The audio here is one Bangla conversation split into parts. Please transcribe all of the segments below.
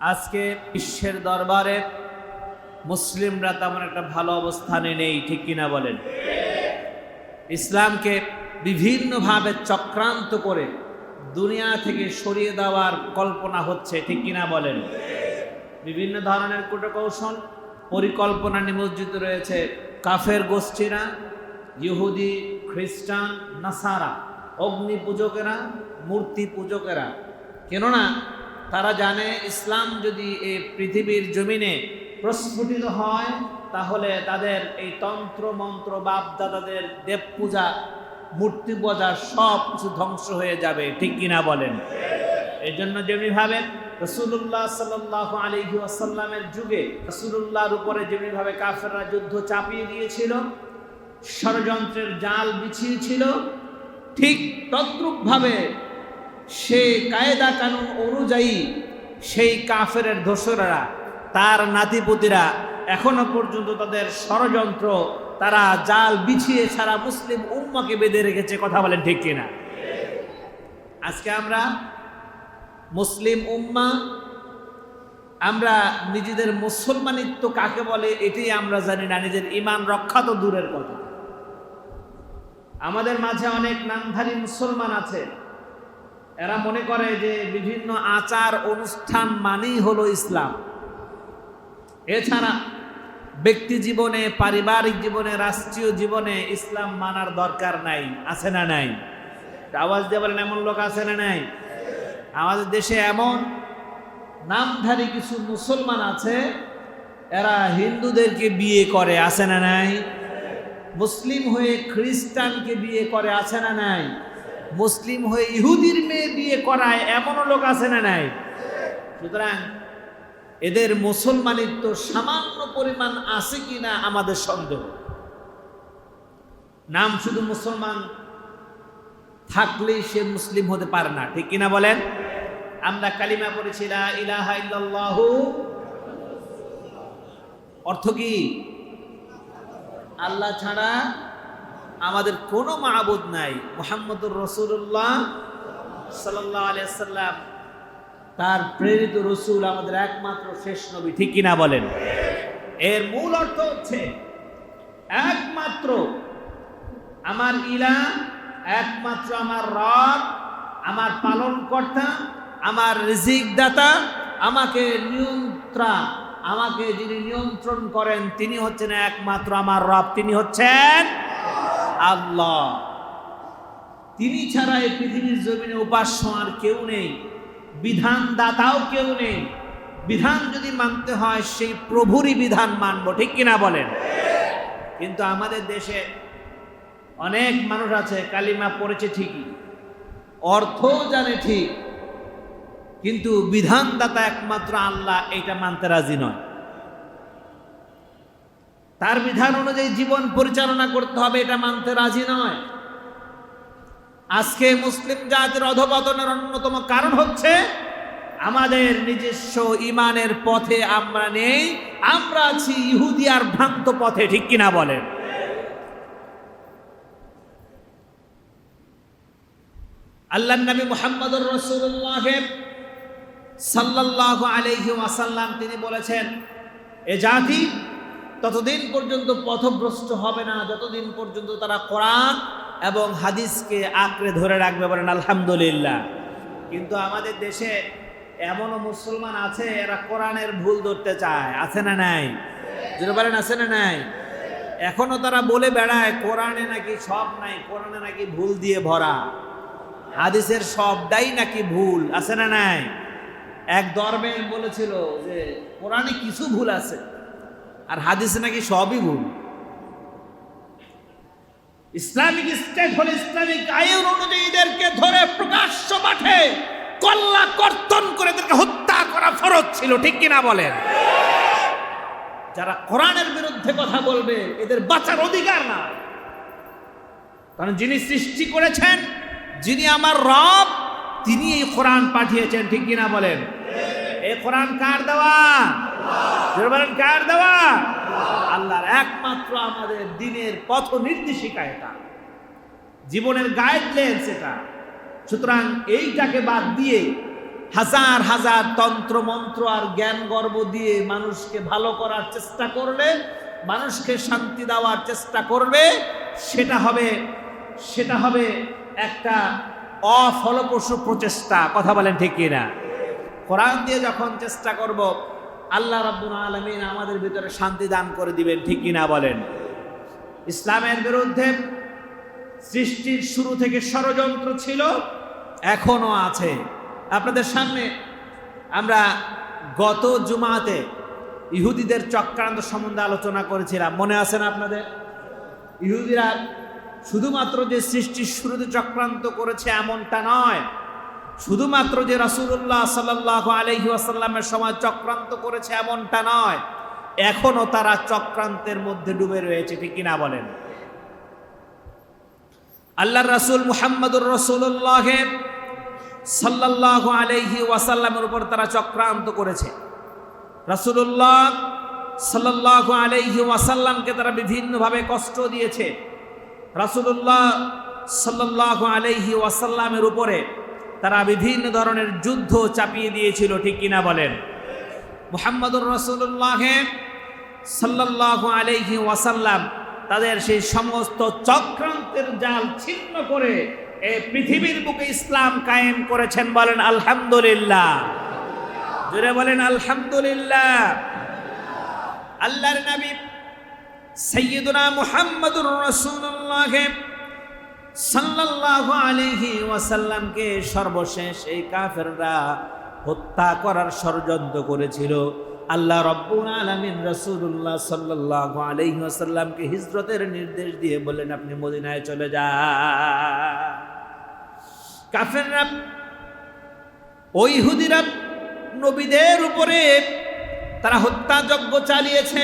আজকে বিশ্বের দরবারে মুসলিমরা তেমন একটা ভালো অবস্থানে নেই, ঠিক কিনা বলেন? ইসলামকে বিভিন্নভাবে চক্রান্ত করে দুনিয়া থেকে সরিয়ে দেওয়ার কল্পনা হচ্ছে, ঠিক কিনা বলেন? বিভিন্ন ধরনের কূটকৌশল পরিকল্পনা নিমজ্জিত রয়েছে কাফের গোষ্ঠীরা, ইহুদি, খ্রিস্টান, নাসারা, অগ্নি পূজকেরা, মূর্তি পূজকেরা। কেননা তারা জানে ইসলাম যদি এই পৃথিবীর জমিনে প্রস্ফুটিত হয় তাহলে তাদের এই তন্ত্র মন্ত্র বাপদাদাদের দেব পূজা, মূর্তি পূজা সব কিছু ধ্বংস হয়ে যাবে, ঠিক কিনা বলেন? এই জন্য যেমনিভাবে রাসূলুল্লাহ সাল্লাল্লাহু আলাইহি ওয়াসাল্লামের যুগে রাসূলুল্লাহর উপরে যেমনিভাবে কাফেররা যুদ্ধ চাপিয়ে দিয়েছিল, ষড়যন্ত্রের জাল বিছিয়েছিল, ঠিক তদ্রূপভাবে সেই কায়দা কানুন অনুযায়ী সেই কাফের দোসরেরা, তার নাতিপুতিরা এখনো পর্যন্ত তাদের ষড়যন্ত্র, তারা জাল বিছিয়ে সারা মুসলিম উম্মাকে বেঁধে রেখেছে। কথা বলেন ঠিক কিনা? আজকে আমরা মুসলিম উম্মা, আমরা নিজেদের মুসলমানিত্ব কাকে বলে এটাই আমরা জানি না, নিজের ঈমান রক্ষা তো দূরের কথা। আমাদের মাঝে অনেক নামধারী মুসলমান আছে, এরা মনে করে যে বিভিন্ন আচার অনুষ্ঠান মানেই হলো ইসলাম। এছাড়া ব্যক্তি জীবনে, পারিবারিক জীবনে, রাষ্ট্রীয় জীবনে ইসলাম মানার দরকার নাই। আছে না নাই? আওয়াজ দিয়ে বলেন, এমন লোক আছে না নাই? আমাদের দেশে এমন নামধারী কিছু মুসলমান আছে, এরা হিন্দুদেরকে বিয়ে করে। আছে না নাই? মুসলিম হয়ে খ্রিস্টানকে বিয়ে করে। আছে না নাই? মুসলিম হয়ে ইহুদির মেয়ে বিয়ে করায় এমনও লোক আছে না নাই? সুতরাং এদের মুসলমানিত্ব সামান্য পরিমাণ আছে কিনা আমাদের সন্দেহ। নাম শুধু মুসলমান থাকলেই সে মুসলিম হতে পারে না, ঠিক কিনা বলেন? আমরা কালিমা পড়েছি লা ইলাহা ইল্লাল্লাহু, অর্থ কি? আল্লাহ ছাড়া আমাদের কোনো মাবুদ নাই। মুহাম্মদুর রাসূলুল্লাহ সাল্লাল্লাহু আলাইহি ওয়াসাল্লাম তার প্রেরিত রসুল, আমাদের একমাত্র শেষ নবী, ঠিক কিনা বলেন? এর মূল অর্থ হচ্ছে একমাত্র আমার ইলাহ, একমাত্র আমার রব, আমার পালনকর্তা, আমার রিজিক দাতা, আমাকে আমাকে যিনি নিয়ন্ত্রণ করেন তিনি হচ্ছেন একমাত্র আমার রব, তিনি হচ্ছেন আল্লাহ। তিনি ছাড়া এই পৃথিবীর জমিনে উপাস্য আর কেউ নেই, বিধান দাতাও কেউ নেই। বিধান যদি মানতে হয় সেই প্রভুরই বিধান মানবো, ঠিক কিনা বলেন? কিন্তু আমাদের দেশে অনেক মানুষ আছে কালিমা পড়েছে ঠিকই, অর্থও জানে ঠিক, কিন্তু বিধানদাতা একমাত্র আল্লাহ এটা মানতে রাজি নয়। তার বিধান অনুযায়ী জীবন পরিচালনা করতে হবে এটা মানতে রাজি নয়। আজকে মুসলিম জাতির অধঃপতনের অন্যতম কারণ হচ্ছে আমাদের নিজস্ব ইমানের পথে আমরা নেই, আমরা আছি ইহুদি আর ভ্রান্ত পথে, ঠিক কিনা বলেন? আল্লাহর নবী মুহাম্মদুর রাসূলুল্লাহ সাল্লাল্লাহু আলাইহি ওয়াসাল্লাম তিনি বলেছেন, এ জাতি ততদিন পর্যন্ত পথভ্রষ্ট হবে না যতদিন পর্যন্ত তারা কোরআন এবং হাদিসকে আঁকড়ে ধরে রাখবে। বলেন আলহামদুলিল্লাহ। কিন্তু আমাদের দেশে এমনও মুসলমান আছে, এরা কোরআনের ভুল ধরতে চায়। আছে না নাই? যদি বলেন আছে না নাই? এখনো তারা বলে বেড়ায় কোরআনে নাকি সব নাই, কোরআনে নাকি ভুল দিয়ে ভরা, হাদিসের সবটাই নাকি ভুল। আছে না নাই? এক দরবেশ বলেছিল যে কোরআনে কিছু ভুল আছে আর হাদিসে নাকি সবই ভুল। ইসলামিক স্টেট হল ইসলামিক আইন অনুযায়ী এদেরকে ধরে প্রকাশ্য মাঠে কল্লা কর্তন করে এদেরকে হত্যা করা ফরজ ছিল, ঠিক কিনা বলেন? যারা কোরআনের বিরুদ্ধে কথা বলবে এদের বাঁচার অধিকার না, কারণ যিনি সৃষ্টি করেছেন, যিনি আমার রব, তিনি এই কোরআন পাঠিয়েছেন, ঠিক কিনা বলেন? এই কোরআন কার দেওয়া? বলেন কার দেওয়া? আল্লাহর। একমাত্র আমাদের দিনের পথ নির্দেশিকা, এটা জীবনের গাইডলাইন্স এটা। সুতরাং এইটাকে বাদ দিয়ে হাজার হাজার তন্ত্র মন্ত্র আর জ্ঞান গর্ব দিয়ে মানুষকে ভালো করার চেষ্টা করলে, মানুষকে শান্তি দেওয়ার চেষ্টা করবে, সেটা হবে একটা অফলপ্রসূ প্রচেষ্টা। কথা বলেন ঠিক কিনা? কোরআন দিয়ে যখন চেষ্টা করব, আল্লাহ রাব্বুল আলামিন আমাদের ভিতরে শান্তি দান করে দিবেন। ঠিক কিনা বলেন? ইসলামের বিরুদ্ধে সৃষ্টির শুরু থেকে ষড়যন্ত্র ছিল, এখনো আছে। আপনাদের সামনে আমরা গত জুমাতে ইহুদিদের চক্রান্ত সম্বন্ধে আলোচনা করেছিলাম, মনে আছে না আপনাদের? ইহুদিরা শুধুমাত্র যে সৃষ্টির শুরুতে চক্রান্ত করেছে এমনটা নয়, শুধুমাত্র যে রাসূলুল্লাহ সাল্লাল্লাহু আলাইহি ওয়াসাল্লামের সময় চক্রান্ত করেছে এমনটা নয়, এখনো তারা চক্রান্তের মধ্যে ডুবে রয়েছে। ঠিক কিনা বলেন? আল্লাহর রাসূল মুহাম্মদুর রাসূলুল্লাহ সাল্লাল্লাহু আলাইহি ওয়াসাল্লামের উপর তারা চক্রান্ত করেছে। রাসূলুল্লাহ সাল্লাল্লাহু আলাইহি ওয়াসাল্লামকে তারা বিভিন্নভাবে কষ্ট দিয়েছে। রাসূলুল্লাহ সাল্লাল্লাহু আলাইহি ওয়াসাল্লামের উপরে তারা বিভিন্ন ধরনের যুদ্ধ চাপিয়ে দিয়েছিল। ঠিক কিনা বলেন? মুহাম্মদুর রাসূলুল্লাহ সাল্লাল্লাহু আলাইহি ওয়াসাল্লাম তাদের সেই সমস্ত চক্রান্তের জাল ছিন্ন করে এই পৃথিবীর বুকে ইসলাম কায়েম করেছেন। বলেন আলহামদুলিল্লাহ। জোরে বলেন আলহামদুলিল্লাহ। আল্লাহর নবী সাইয়্যিদুনা মুহাম্মদুর রাসূলুল্লাহ সাল্লাল্লাহু আলাইহি ওয়াসাল্লামকে সর্বশেষ এই কাফেররা হত্যা করার ষড়যন্ত্র করেছিল। আল্লাহ রাব্বুল আলামিন রাসূলুল্লাহ সাল্লাল্লাহু আলাইহি ওয়াসাল্লামকে হিজরতের নির্দেশ দিয়ে বললেন, আপনি মদিনায় চলে যান। কাফেররা, ওই ইহুদিরা নবীদের উপরে তারা হত্যাযজ্ঞ চালিয়েছে,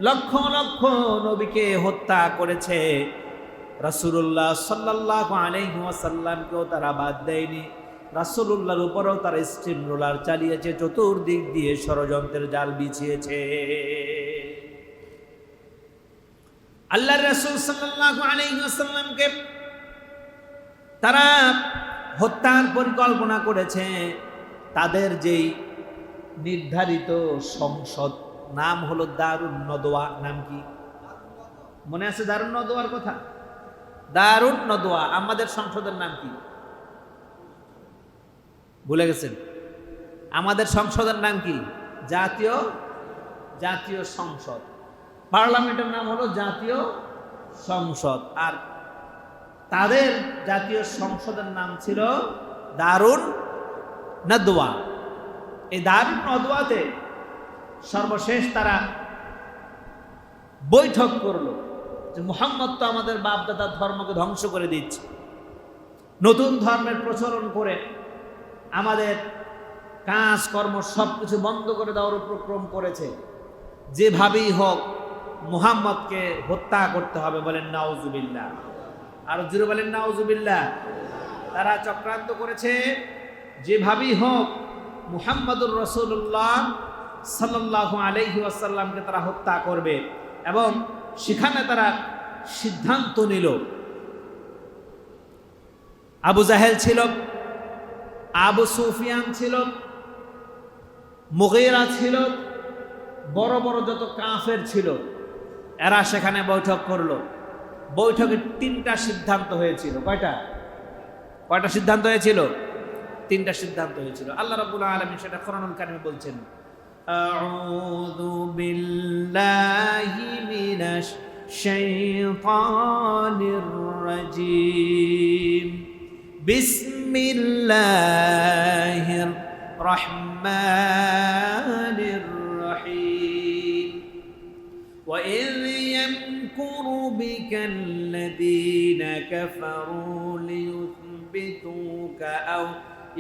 লক্ষ লক্ষ নবীকে হত্যা করেছে। রাসূলুল্লাহ সাল্লাল্লাহু আলাইহি ওয়াসাল্লামকেও তারা বাদ দেয়নি। রাসূলুল্লাহর উপরেও তারা স্টিম রোলার চালিয়েছে, চতুর্দিক দিয়ে ষড়যন্ত্রের জাল বিছিয়েছে। আল্লাহর রাসূল সাল্লাল্লাহু আলাইহি ওয়াসাল্লামকে তারা হত্যার পরিকল্পনা করেছে। তাদের যেই নির্ধারিত সংসদ নাম হলো দারুন নদওয়া। নাম কি মনে আছে? দারুন নদওয়ার কথা? দারুন নদওয়া। আমাদের সংসদের নাম কি ভুলে গেছেন? আমাদের সংসদের নাম কি? জাতীয় সংসদ। পার্লামেন্টের নাম হলো জাতীয় সংসদ, আর তাদের জাতীয় সংসদের নাম ছিল দারুন নদওয়া। এই দারুন নদওয়াতে সর্বশেষ তারা বৈঠক করলো যে মুহাম্মদ তো আমাদের বাপদাদার ধর্মকে ধ্বংস করে দিচ্ছে, নতুন ধর্মের প্রচলন করে আমাদের কাজকর্ম সবকিছু বন্ধ করে দেওয়ার উপক্রম করেছে। যেভাবেই হোক মুহাম্মদকে হত্যা করতে হবে। বলেন নাউজুবিল্লাহ। আর জোরে বলেন নাউজুবিল্লাহ। তারা চক্রান্ত করেছে, যেভাবেই হোক মুহাম্মদুর রাসূলুল্লাহ সাল্লাল্লাহু আলাইহি ওয়াসাল্লামকে তারা হত্যা করবে। এবং সেখানে তারা সিদ্ধান্ত নিল, আবু জাহেল ছিল, আবু সুফিয়ান ছিল, মুগীরা ছিল, বড় বড় যত কাফের ছিল, এরা সেখানে বৈঠক করলো। বৈঠকে তিনটা সিদ্ধান্ত হয়েছিল। কয়টা সিদ্ধান্ত হয়েছিল? তিনটা সিদ্ধান্ত হয়েছিল। আল্লাহ রাব্বুল আলামিন সেটা কোরআনুল কারীমে বলছেন, আউযু বিল্লাহি মিনাশ শাইতানির রাজীম, বিসমিল্লাহির রহমানির রহিম। وَإِذْ يَمْكُرُ بِكَ الَّذِينَ كَفَرُوا لِيُثْبِتُوكَ أَوْ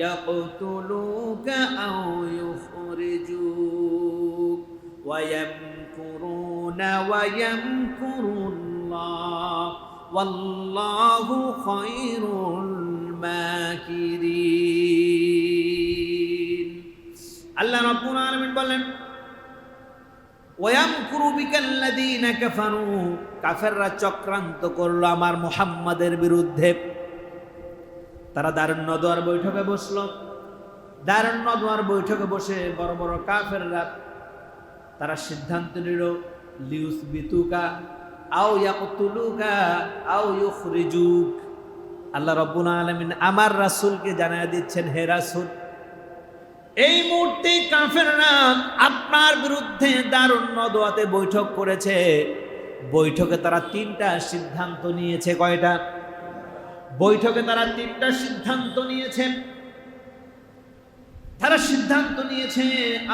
يَقْتُلُوكَ أَوْ يُخْرِجُوكَ وَيَمْكُرُونَ وَيَمْكُرُ اللَّهُ وَاللَّهُ خَيْرُ الْمَاكِرِينَ। আল্লাহ রাব্বুল আলামিন বলেন, ওয়ায়ামকুরু বিকাল্লাযীনা কাফারু, কাফেররা চক্রান্ত করলো আমার মুহাম্মাদের বিরুদ্ধে। তারা দারুন নদওয়ার বৈঠকে বসলো। দারুন নদওয়ার বৈঠকে বসে বড় বড় কাফেররা তারা সিদ্ধান্ত নিল লিউসবিতুকা আও ইয়াকতুলুকা আও ইউখরিজুক। আল্লাহ রাব্বুল আলামিন আমার রাসূলকে জানায় দিচ্ছেন, হে রাসূল, এই মুহূর্তে কাফেররা আপনার বিরুদ্ধে দারুন নদওয়াতে বৈঠক করেছে। বৈঠকে তারা 3টা সিদ্ধান্ত নিয়েছে। কয়টা? বৈঠকে তারা 3টা সিদ্ধান্ত নিয়েছে। তারা সিদ্ধান্ত নিয়েছে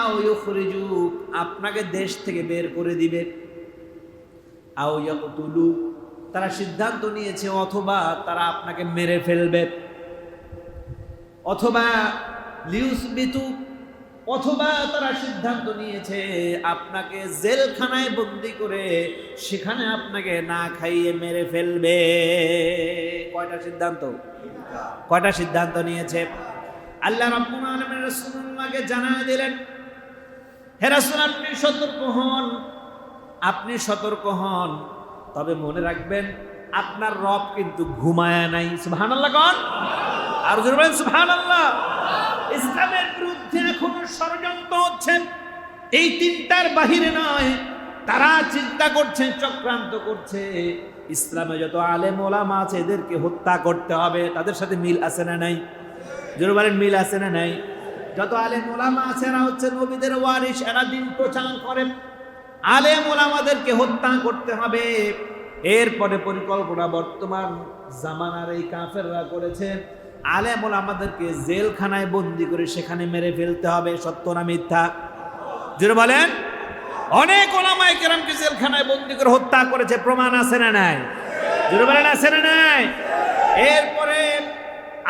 আও ইউখরিজুক, আপনাকে দেশ থেকে বের করে দিবে, আও ইয়াকতুলু, তারা সিদ্ধান্ত নিয়েছে অথবা তারা আপনাকে মেরে ফেলবে, অথবা লিউসবিতু, অথবা তারা সিদ্ধান্ত নিয়েছে আপনাকে জেলখানায় বন্দি করে সেখানে আপনাকে না খাইয়ে মেরে ফেলবে। কয়টা সিদ্ধান্ত? কয়টা সিদ্ধান্ত নিয়েছে? আল্লাহ রাব্বুল আলামিন রাসূলুল্লাহকে জানায় দিলেন, হে রাসূল, আপনি সতর্ক হন, আপনি সতর্ক হন, তবে মনে রাখবেন আপনার রব কিন্তু ঘুমায় নাই। সুবহানাল্লাহ কোন? আর জোরে বলেন সুবহানাল্লাহ। ইসলামের বিরুদ্ধে এখনো ষড়যন্ত্র হচ্ছে, এই 3টার বাহিরে নয়। তারা চিন্তা করছে, চক্রান্ত করছে, ইসলামে যত আলেম ওলামা আছে এদেরকে হত্যা করতে হবে। তাদের সাথে মিল আছে না নাই? জোরে বলেন মিল আছে না নাই? যত আলেম ওলামা আছে এরা হচ্ছে নবীদের ওয়ারিস, এরা দিন প্রচার করে, আলেম ওলামাদেরকে হত্যা করতে হবে। এরপরে পরিকল্পনা বর্তমান জামানার এই কাফেররা করেছে, আলেম ওলামাদেরকে জেলখানায় বন্দি করে সেখানে মেরে ফেলতে হবে। সত্য না মিথ্যা? জোরে বলেন। অনেক ওলামায়ে কেরামকে জেলখানায় বন্দি করে হত্যা করেছে, প্রমাণ আছে না নাই? জোরে বলেন আছে না নাই? এরপরে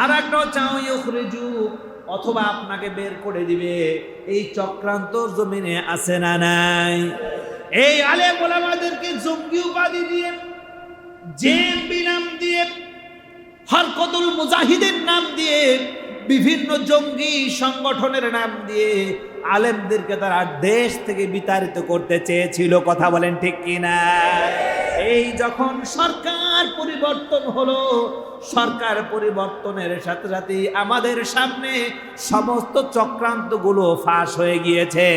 আরেকটা চাও ইউখরিজুক, অথবা আপনাকে বের করে দিবে। এই চক্রান্ত জমিনে আছে না নাই? এই আলেম ওলামাদেরকে জঙ্গি উপাধি দিয়ে, জেএমবি নাম দিয়ে, হরকতুল মুজাহিদের নাম দিয়ে, বিভিন্ন জঙ্গি সংগঠনের নাম দিয়ে আলেমদেরকে তারা দেশ থেকে বিতাড়িত করতে চেয়েছিল। কথা বলেন ঠিক কিনা? এই যখন সরকার পরিবর্তন হলো, সরকার পরিবর্তনের সাথে সাথে আমাদের সামনে সমস্ত চক্রান্তগুলো ফাঁস হয়ে গিয়েছে।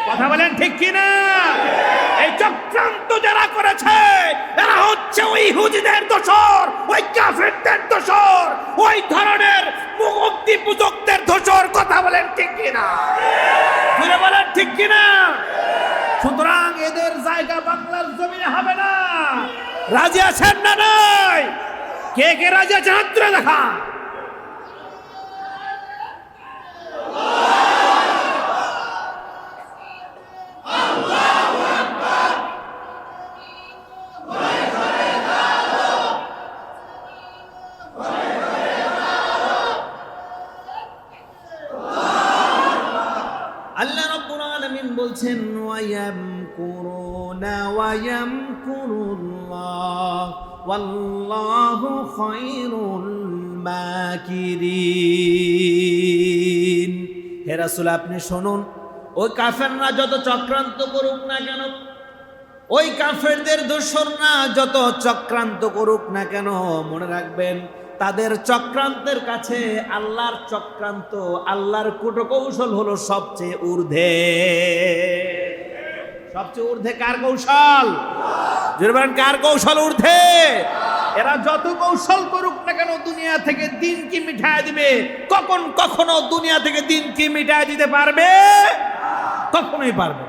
কথা বলেন ঠিক কিনা? এই চক্রান্ত যারা করেছে এরা হচ্ছে ওই ইহুদিদের দোসর, ওই কাফেরদের দোসর, ওই ধরনের মুক্তি পূজকদের দোসর। কথা বলেন ঠিক কিনা? ঘুরে বলেন ঠিক কিনা? সুতরাং এদের জায়গা বাংলার জমিনে হবে না। রাজি আছেন না নাই? কে কে রাজি আছেন হাত তুলে দেখান। আল্লাহ রাব্বুল আলামিন বলছেন, ওয়ায়ামকুরুনা ওয়ায়ামকুরুল্লাহ ওয়াল্লাহু খায়রুল মাকিরিন। হে রাসূল, আপনি শুনুন, ওই কাফেররা যত চক্রান্ত করুক না কেন, ওই কাফেরদের দোসররা যত চক্রান্ত করুক না কেন, মনে রাখবেন তাদের চক্রান্তের কাছে আল্লাহর চক্রান্ত, আল্লাহর কূটকৌশল হলো সবচেয়ে ঊর্ধ্বে। সবচেয়ে ঊর্ধ্বে কার কৌশল? জোরে বলেন, কার কৌশল ঊর্ধ্বে? এরা যত কৌশল করুক না কেন দুনিয়া থেকে দিন কি মিটায় দিবে। কখনো দুনিয়া থেকে দিন কি মিটায় দিতে পারবে? কখনোই পারবে।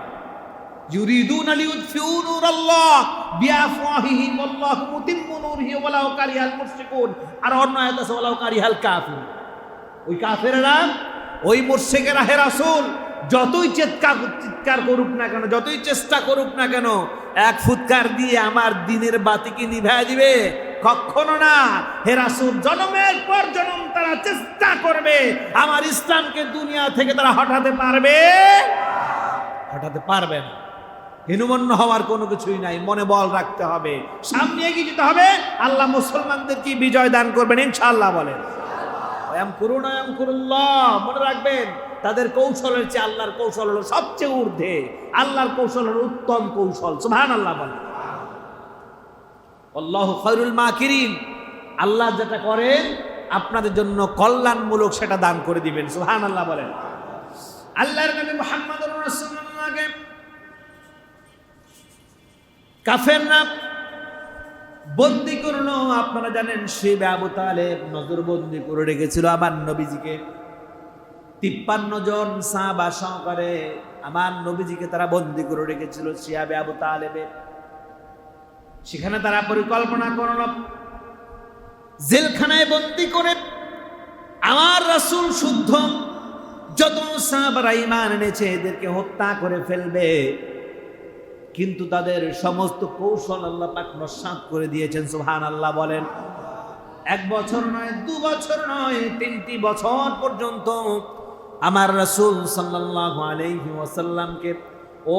ইউরিদুনা লিইউতফিউ নূরাল্লাহ বিআফওয়াহিহিম ওয়াল্লাহু মুতিম্মু নূরিহি ওয়ালাউ কারিহাল মুশরিকুন। আর অন্য আয়াত আছে ওয়ালাউ কারিহাল কাফিরুন। ওই কাফেররা, ওই মুশরিকেরা হে রাসূল যতই চিৎকার করুক না কেন, যতই চেষ্টা করুক না কেন, এক ফুৎকার দিয়ে আমার দিনের বাতি কি নিভায় দিবে? কখনো না। হে রাসূল, জন্মের পর জন্ম তারা চেষ্টা করবে, আমার ইসলামকে দুনিয়া থেকে তারা হটাতে পারবে? হটাতে পারবে না। হীনমন্য হওয়ার কোনো কিছুই নাই, মনে বল রাখতে হবে, সামনে এগিয়ে যেতে হবে। আল্লাহ মুসলমানদেরকে বিজয় দান করবেন ইনশাআল্লাহ। বলেন ওয়ায়ামকুরুনা ওয়ায়ামকুরুল্লাহ। মনে রাখবেন তাদের কৌশলের চেয়ে আল্লাহর কৌশল হলো সবচেয়ে ঊর্ধ্বে, আল্লাহর কৌশল হলো উত্তম কৌশল। সুবহানাল্লাহ বলেন। আল্লাহু খায়রুল মাকিরিন। আল্লাহ যেটা করেন আপনাদের জন্য কল্যাণমূলক সেটা দান করে দিবেন। সুবহানাল্লাহ বলেন। আল্লাহর নবী মুহাম্মদুর রাসূলুল্লাহকে কাফেররা বন্দী করলো। আপনারা জানেন শিবে আবু তালেব নজরবন্দি করে রেখেছিল আমার নবীজিকে। 53 জন সাহাবা সহকারে আমার নবীজিকে তারা বন্দী করে রেখেছিল শিবে আবু তালেবে। সেখানে তারা পরিকল্পনা করল জেলখানায় বন্দী করে আমার রাসূল শুদ্ধ যত সাহাবারা ঈমান এনেছে এদেরকে হত্যা করে ফেলবে, কিন্তু তাদের সমস্ত কৌশল আল্লাহ পাক নস্যাৎ করে দিয়েছেন। সুবহানাল্লাহ বলেন। 1 বছর নয়, 2 বছর নয়, 3টি বছর পর্যন্ত আমার রাসূল সাল্লাল্লাহু আলাইহি ওয়াসাল্লামকে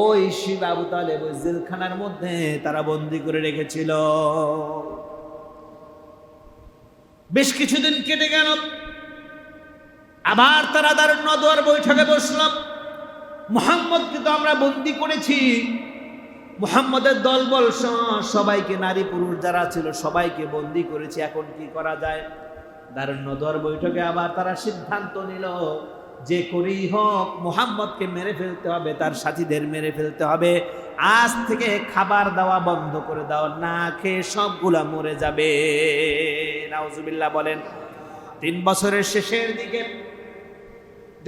ওই শিব আবু তালেব ওই জেলখানার মধ্যে তারা বন্দী করে রেখেছিল। বেশ কিছুদিন কেটে গেল, আবার তারা দারুন নদওয়ার বৈঠকে বসল। মুহাম্মদকে তো আমরা বন্দী করেছি, মুহাম্মদের দলবল সবাইকে, নারী পুরুষ যারা ছিল সবাইকে বন্দী করেছি, এখন কি করা যায়? দারুন নদওয়ার বৈঠকে আবার তারা সিদ্ধান্ত নিল যে করেই হোক মুহাম্মদকে মেরে ফেলতে হবে, তার সাথীদের মেরে ফেলতে হবে। আজ থেকে খাবার দেওয়া বন্ধ করে দাও, না খেয়ে সবগুলা মরে যাবে। নাউজুবিল্লাহ বলেন। 3 বছরের শেষের দিকে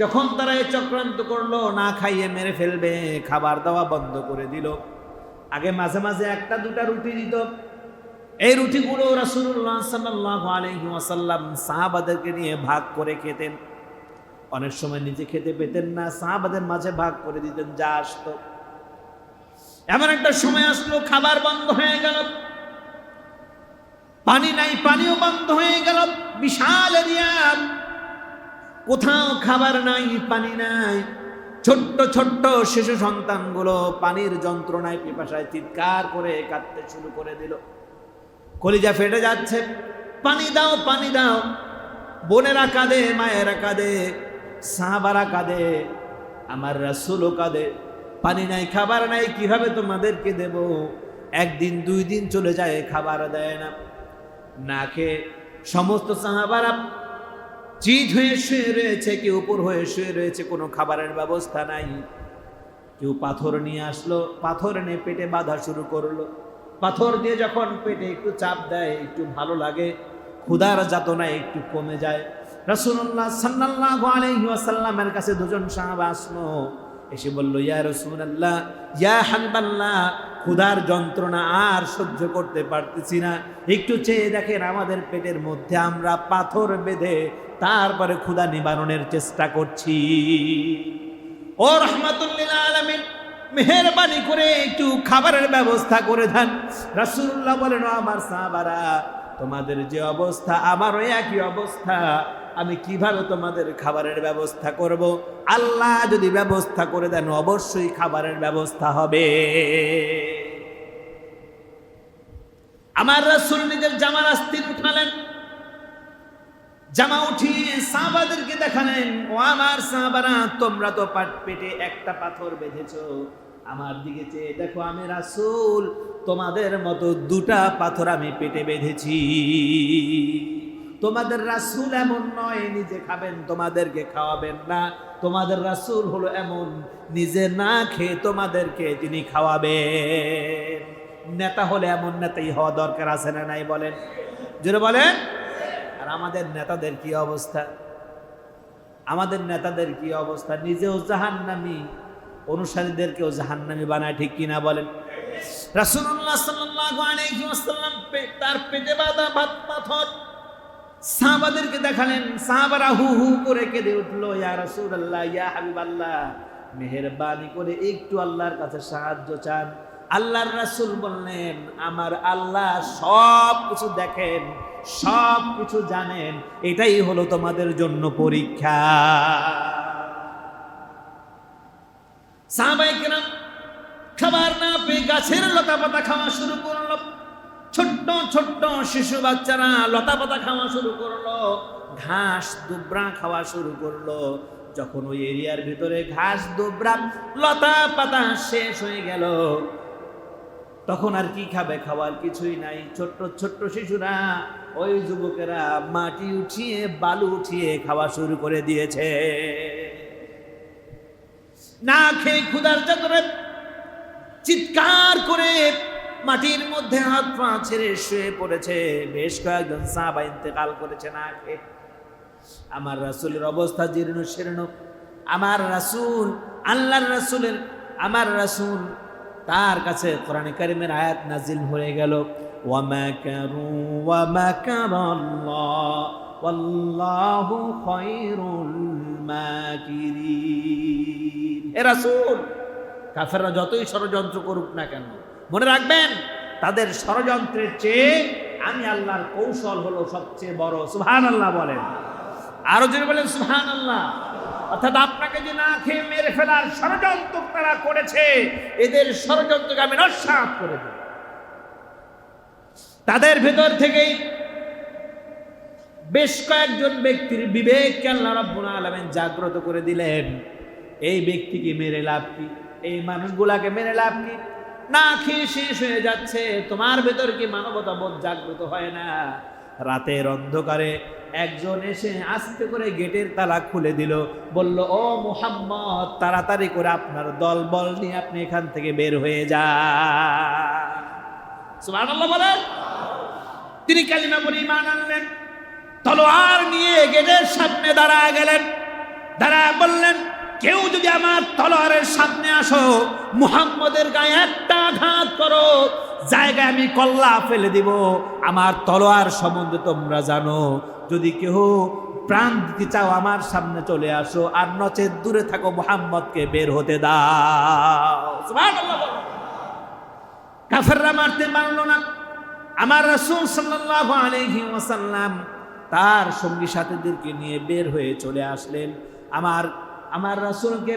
যখন তারা এই চক্রান্ত করলো, না খাইয়ে মেরে ফেলবে, খাবার দেওয়া বন্ধ করে দিল। আগে মাঝে মাঝে 1-2টা রুটি দিত। এই রুটিগুলো রাসূলুল্লাহ সাল্লাল্লাহু আলাইহি ওয়াসাল্লাম সাহাবাদেরকে নিয়ে ভাগ করে খেতেন। অনেক সময় নিজে খেতে পেতেন না, সাহাবাদের মাঝে ভাগ করে দিতেন যা আসতো। এমন একটা সময় আসলো খাবার বন্ধ হয়ে গেল, পানি নাই, পানিও বন্ধ হয়ে গেল। বিশাল এরিয়া, কোথাও খাবার নাই, পানি নাই। ছোট্ট ছোট্ট শিশু সন্তানগুলো পানির যন্ত্রণায় পিপাসায় চিৎকার করে কাঁদতে শুরু করে দিল। কলিজা ফেটে যাচ্ছে, পানি দাও, পানি দাও। বোনেরা কাঁদে, মায়েরা কাঁদে, সাহাবারা কাঁদে, আমার রাসূলও কাঁদে। পানি নাই, খাবার নাই, কিভাবে তোমাদেরকে দেব? 1 দিন 2 দিন চলে যায়, খাবার দেয় না। না খেয়ে সমস্ত সাহাবারা চিত হয়ে শুয়ে রয়েছে, কেউ উপর হয়ে শুয়ে রয়েছে, কোনো খাবারের ব্যবস্থা নাই। কেউ পাথর নিয়ে আসলো, পাথর এনে পেটে বাঁধা শুরু করলো। পাথর দিয়ে যখন পেটে একটু চাপ দেয়, একটু ভালো লাগে, ক্ষুধার যাতনা একটু কমে যায়। রাসূলুল্লাহ সাল্লাল্লাহু আলাইহি ওয়াসাল্লামের কাছে 2 জন সাহাবা আসলো, এসে বলল, ইয়া রাসূলুল্লাহ, ইয়া হাবিবাল্লাহ, ক্ষুধার যন্ত্রণা আর সহ্য করতে পারতেছি না, একটু চেয়ে দেখেন আমাদের পেটের মধ্যে আমরা পাথর বেঁধে তারপরে ক্ষুধা নিবারণের চেষ্টা করছি। ও রাহমাতুল লিল আলামিন, মেহেরবানি করে একটু খাবারের ব্যবস্থা করে দেন। রাসূলুল্লাহ বলেন, আমার সাহাবারা, তোমাদের যে অবস্থা আমারও একই অবস্থা, আমি কিভাবে তোমাদের খাবারের ব্যবস্থা করব? আল্লাহ যদি ব্যবস্থা করে দেন অবশ্যই খাবারের ব্যবস্থা হবে। আমার রাসূল নিজের জামার আস্তিন উঠালেন, জামা উঠিয়ে সাহাবাদেরকে দেখালেন, ও আমার সাহাবারা, তোমরা তো পেটে একটা পাথর বেঁধেছো, আমার দিকে চেয়ে দেখো, আমি রাসূল তোমাদের মতো 2টা পাথর আমি পেটে বেঁধেছি। তোমাদের রাসূল এমন নয় নিজে খাবেন তোমাদেরকে খাওয়াবেন না, তোমাদের রাসূল হলো এমন নিজে না খেয়ে তোমাদেরকে তিনি খাওয়াবেন। নেতা হলে এমন নেতাই হওয়া দরকার আছে না নাই বলেন? জোরে বলেন। আর আমাদের নেতাদের কি অবস্থা? আমাদের নেতাদের কি অবস্থা? নিজেও জাহান্নামী, অনুসারীদেরকেও জাহান্নামী বানায়, ঠিক কিনা বলেন? রাসূলুল্লাহ সাল্লাল্লাহু আলাইহি ওয়াসাল্লাম তার পেটে বাঁধা পাথর সাহাবাদেরকে দেখালেন। সাহাবারা হু হু করে কেঁদে উঠলো, ইয়া রাসূলুল্লাহ, ইয়া হাবিবাল্লাহ, মেহেরবানি করে একটু আল্লাহর কাছে সাহায্য চান। আল্লাহর রাসূল বললেন, আমার আল্লাহ সব কিছু দেখেন, সব কিছু জানেন, এটাই হলো তোমাদের জন্য পরীক্ষা। সাহাবায়ে কেরাম খাবার না পেয়ে গাছের লতা পাতা খাওয়া শুরু করলো। ছোট্ট ছোট্ট শিশু বাচ্চারা লতা পাতা খাওয়া শুরু করলো, ঘাস দুবরা খাওয়া শুরু করলো। যখন ওই এরিয়ার ভিতরে ঘাস দুবরা লতা পাতা শেষ হয়ে গেল, তখন আর কি খাবে? খাওয়ার কিছুই নাই। ছোট্ট ছোট্ট শিশুরা ওই যুবকেরা মাটি উঠিয়ে বালু উঠিয়ে খাওয়া শুরু করে দিয়েছে। না খেয়ে ক্ষুধার চক্রে চিৎকার করে মাটির মধ্যে হাত পা ছেড়ে শুয়ে পড়েছে। বেশ কয়েকজন সাহাবা ইন্তেকাল করেছে না খেয়ে। আমার রাসূলের অবস্থা জীর্ণ শীর্ণ। আমার রাসূল, আল্লাহর রাসূলের, আমার রাসূল, তার কাছে কোরআনে কারীমের আয়াত নাজিল হয়ে গেল, ওয়া মাকারু ওয়া মাকারাল্লাহ ওয়াল্লাহু খায়রুল মাকিরিন। হে রাসূল, কাফেররা যতই ষড়যন্ত্র করুক না কেন, মনে রাখবেন তাদের ষড়যন্ত্রের চেয়ে আমি আল্লাহর কৌশল হলো সবচেয়ে বড়। সুবহানাল্লাহ বলেন, আরো জোরে বলেন সুবহানাল্লাহ। অর্থাৎ আপনাকে যে না খেয়ে মেরে ফেলার ষড়যন্ত্র তারা করেছে, এদের ষড়যন্ত্রকে আমি নস্যাৎ করে দেব। তাদের ভেতর থেকেই বেশ কয়েকজন ব্যক্তির বিবেককে আল্লাহ রাব্বুল আলামিন জাগ্রত করে দিলেন। এই ব্যক্তিকে মেরে লাভ কি? এই মানুষগুলাকে মেরে লাভ কি? না খেয়ে শেষ হয়ে যাচ্ছে, তোমার ভেতর কি মানবতা বোধ জাগ্রত হয় না? রাতের অন্ধকারে একজন এসে আস্তে করে গেটের তালা খুলে দিল, বলল, ও মুহাম্মদ, তাড়াতাড়ি করে আপনার দলবল নিয়ে আপনি এখান থেকে বের হয়ে যান। সুবহানাল্লাহ বলেন। তিনি কালিমা পড়ে ঈমান আনলেন, তলোয়ার নিয়ে গেটের সামনে দাঁড়ায় গেলেন। দাঁড়ায় বললেন, কেউ যদি আমার তলোয়ারের সামনে আসো, মুহাম্মদের গায়ে একটা আঘাত করো, জায়গায় আমি কল্লা ফেলে দিব। আমার তলোয়ার সম্বন্ধে তোমরা জানো, যদি কেউ প্রাণ দিতে চাও আমার সামনে চলে আসো, আর নচেত দূরে থাকো, মুহাম্মদকে বের হতে দাও। সুবহানাল্লাহ। কাফেররা মারতে পারলো না। আমার রাসূল সাল্লাল্লাহু আলাইহি ওয়াসাল্লাম তার সঙ্গী সাথীদেরকে নিয়ে বের হয়ে চলে আসলেন। আমার রাসূলকে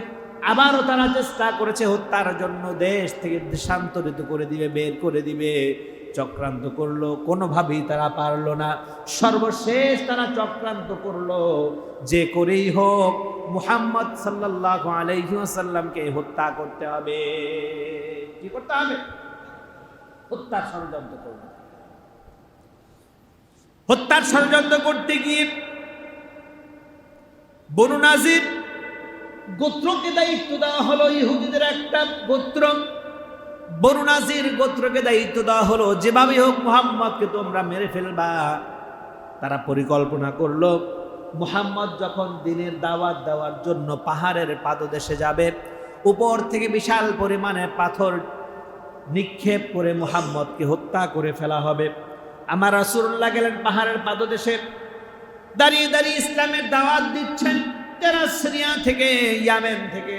আবারও তারা চেষ্টা করেছে হত্যার জন্য, দেশ থেকে দেশান্তরিত করে দিবে, বের করে দিবে, চক্রান্ত করলো, কোনোভাবেই তারা পারলো না। সর্বশেষ তারা চক্রান্ত করলো, যে করেই হোক মুহাম্মদ সাল্লাল্লাহু আলাইহি ওয়াসাল্লামকে হত্যা করতে হবে। কি করতে হবে? হত্যার ষড়যন্ত্র করবে। হত্যার ষড়যন্ত্র করতে গিয়ে বনু নাজির গোত্রকে দায়িত্ব দেওয়া হলো। ইহুদিদের একটা গোত্র, বনু নাজির গোত্রকে দায়িত্ব দেওয়া হলো, যেভাবে হোক মুহাম্মদকে তোমরা মেরে ফেলবা। তারা পরিকল্পনা করলো, মুহাম্মদ যখন দিনের দাওয়াত দেওয়ার জন্য পাহাড়ের পাদদেশে যাবে, উপর থেকে বিশাল পরিমাণে পাথর নিক্ষেপ করে মুহাম্মদকে হত্যা করে ফেলা হবে। আমার রাসূলুল্লাহ গেলেন পাহাড়ের পাদদেশে, দাঁড়িয়ে দাঁড়িয়ে ইসলামের দাওয়াত দিচ্ছেন। যারা সিরিয়া থেকে, ইয়ামেন থেকে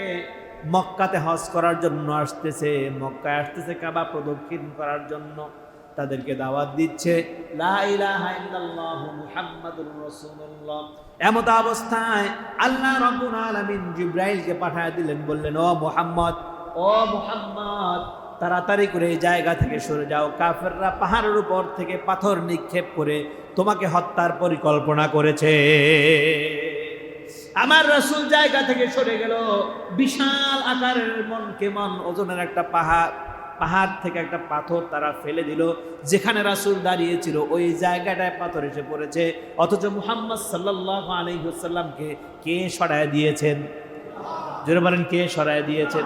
মক্কাতে হজ করার জন্য আসতেছে, মক্কায় আসতেছে কাবা প্রদক্ষিণ করার জন্য, তাদেরকে দাওয়াত দিচ্ছে, লা ইলাহা ইল্লাল্লাহু মুহাম্মাদুর রাসূলুল্লাহ। এমত অবস্থায় আল্লাহ রাব্বুল আলামিন জিবরাইলকে পাঠিয়ে দিলেন, বললেন, ও মুহাম্মদ, ও মুহাম্মদ, তাড়াতাড়ি করে এই জায়গা থেকে সরে যাও। কাফেররা পাহাড়ের উপর থেকে পাথর নিক্ষেপ করে তোমাকে হত্যার পরিকল্পনা করেছে। আমার রাসূল জায়গা থেকে সরে গেল। বিশাল আকারের মন ওজনের একটা পাহাড় থেকে একটা পাথর তারা ফেলে দিল। যেখানে রাসূল দাঁড়িয়েছিল ওই জায়গাটায় পাথর এসে পড়েছে। অথচ মুহাম্মদ সাল্লাল্লাহু আলাইহি ওয়াসাল্লামকে কে সরায় দিয়েছেন? জোরে বলেন, কে সরায় দিয়েছেন?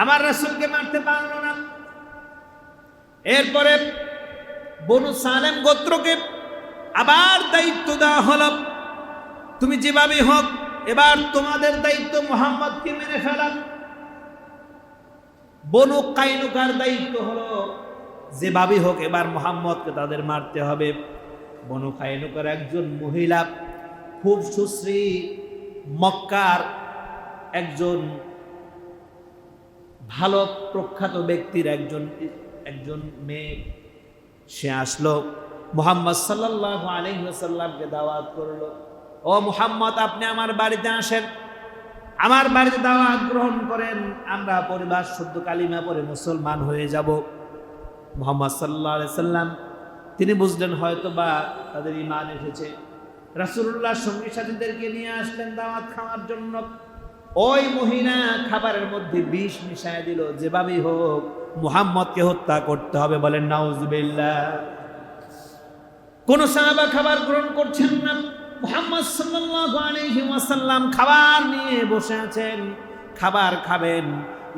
আমার রাসূলকে মারতে পারলো না। এরপরে বনু সালেম গোত্রকে আবার দায়িত্ব দেওয়া হলো, তুমি যেভাবে হোক এবার তোমাদের দায়িত্ব মুহাম্মদকে মেরে ফেলা। বনু কাইনুকার দায়িত্ব হলো, যেভাবে হোক এবার মুহাম্মদকে তাদের মারতে হবে। বনু কাইনুকার একজন মহিলা, খুব সুশ্রী, মক্কার একজন ভালো প্রখ্যাত ব্যক্তির একজন মেয়ে, সে আসলো, মুহাম্মদ সাল্লাল্লাহু আলাইহি ওয়াসাল্লামকে দাওয়াত করলো, ও মুহাম্মদ, আপনি আমার বাড়িতে আসেন, আমার বাড়িতে দাওয়াত গ্রহণ করেন, আমরা পরিবার শুদ্ধ কালিমা পড়ে মুসলমান হয়ে যাব। মুহাম্মদ সাল্লাল্লাহু আলাইহি ওয়াসাল্লাম তিনি বুঝলেন হয়তো বা তাদের ঈমান এসেছে। রাসূলুল্লাহ সঙ্গী সাথীদেরকে নিয়ে আসলেন দাওয়াত খাওয়ার জন্য। ওই মহিলা খাবারের মধ্যে বিষ মিশায় দিল, যেভাবেই হোক মুহাম্মদকে হত্যা করতে হবে। বলেন নাউজুবিল্লাহ। কোন সাহাবা খাবার গ্রহণ করছেন না। মুহাম্মদ সাল্লাল্লাহু আলাইহি ওয়াসাল্লাম খাবার নিয়ে বসে আছেন, খাবার খাবেন।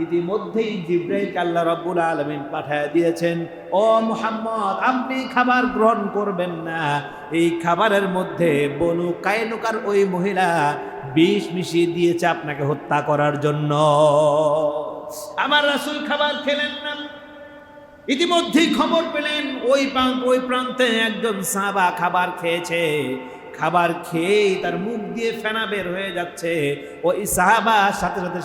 ইতিমধ্যেই জিবরাইল আল্লাহ রাব্বুল আলামিন পাঠিয়ে দিয়েছেন, ও মুহাম্মদ আপনি খাবার গ্রহণ করবেন না, এই খাবারের মধ্যে বনু কায়নুকার ওই মহিলা বিষ মিশিয়ে দিয়েছে আপনাকে হত্যা করার জন্য। আমার রাসূল খাবার খেলেন না। ইতিমধ্যেই খবর পেলেন ওই প্রান্তে একজন সাহাবা খাবার খেয়েছে, খাবার খেয়েই তার মুখ দিয়ে ফেনা বের হয়ে যাচ্ছে। ওই সাহাবা সাথে সাথে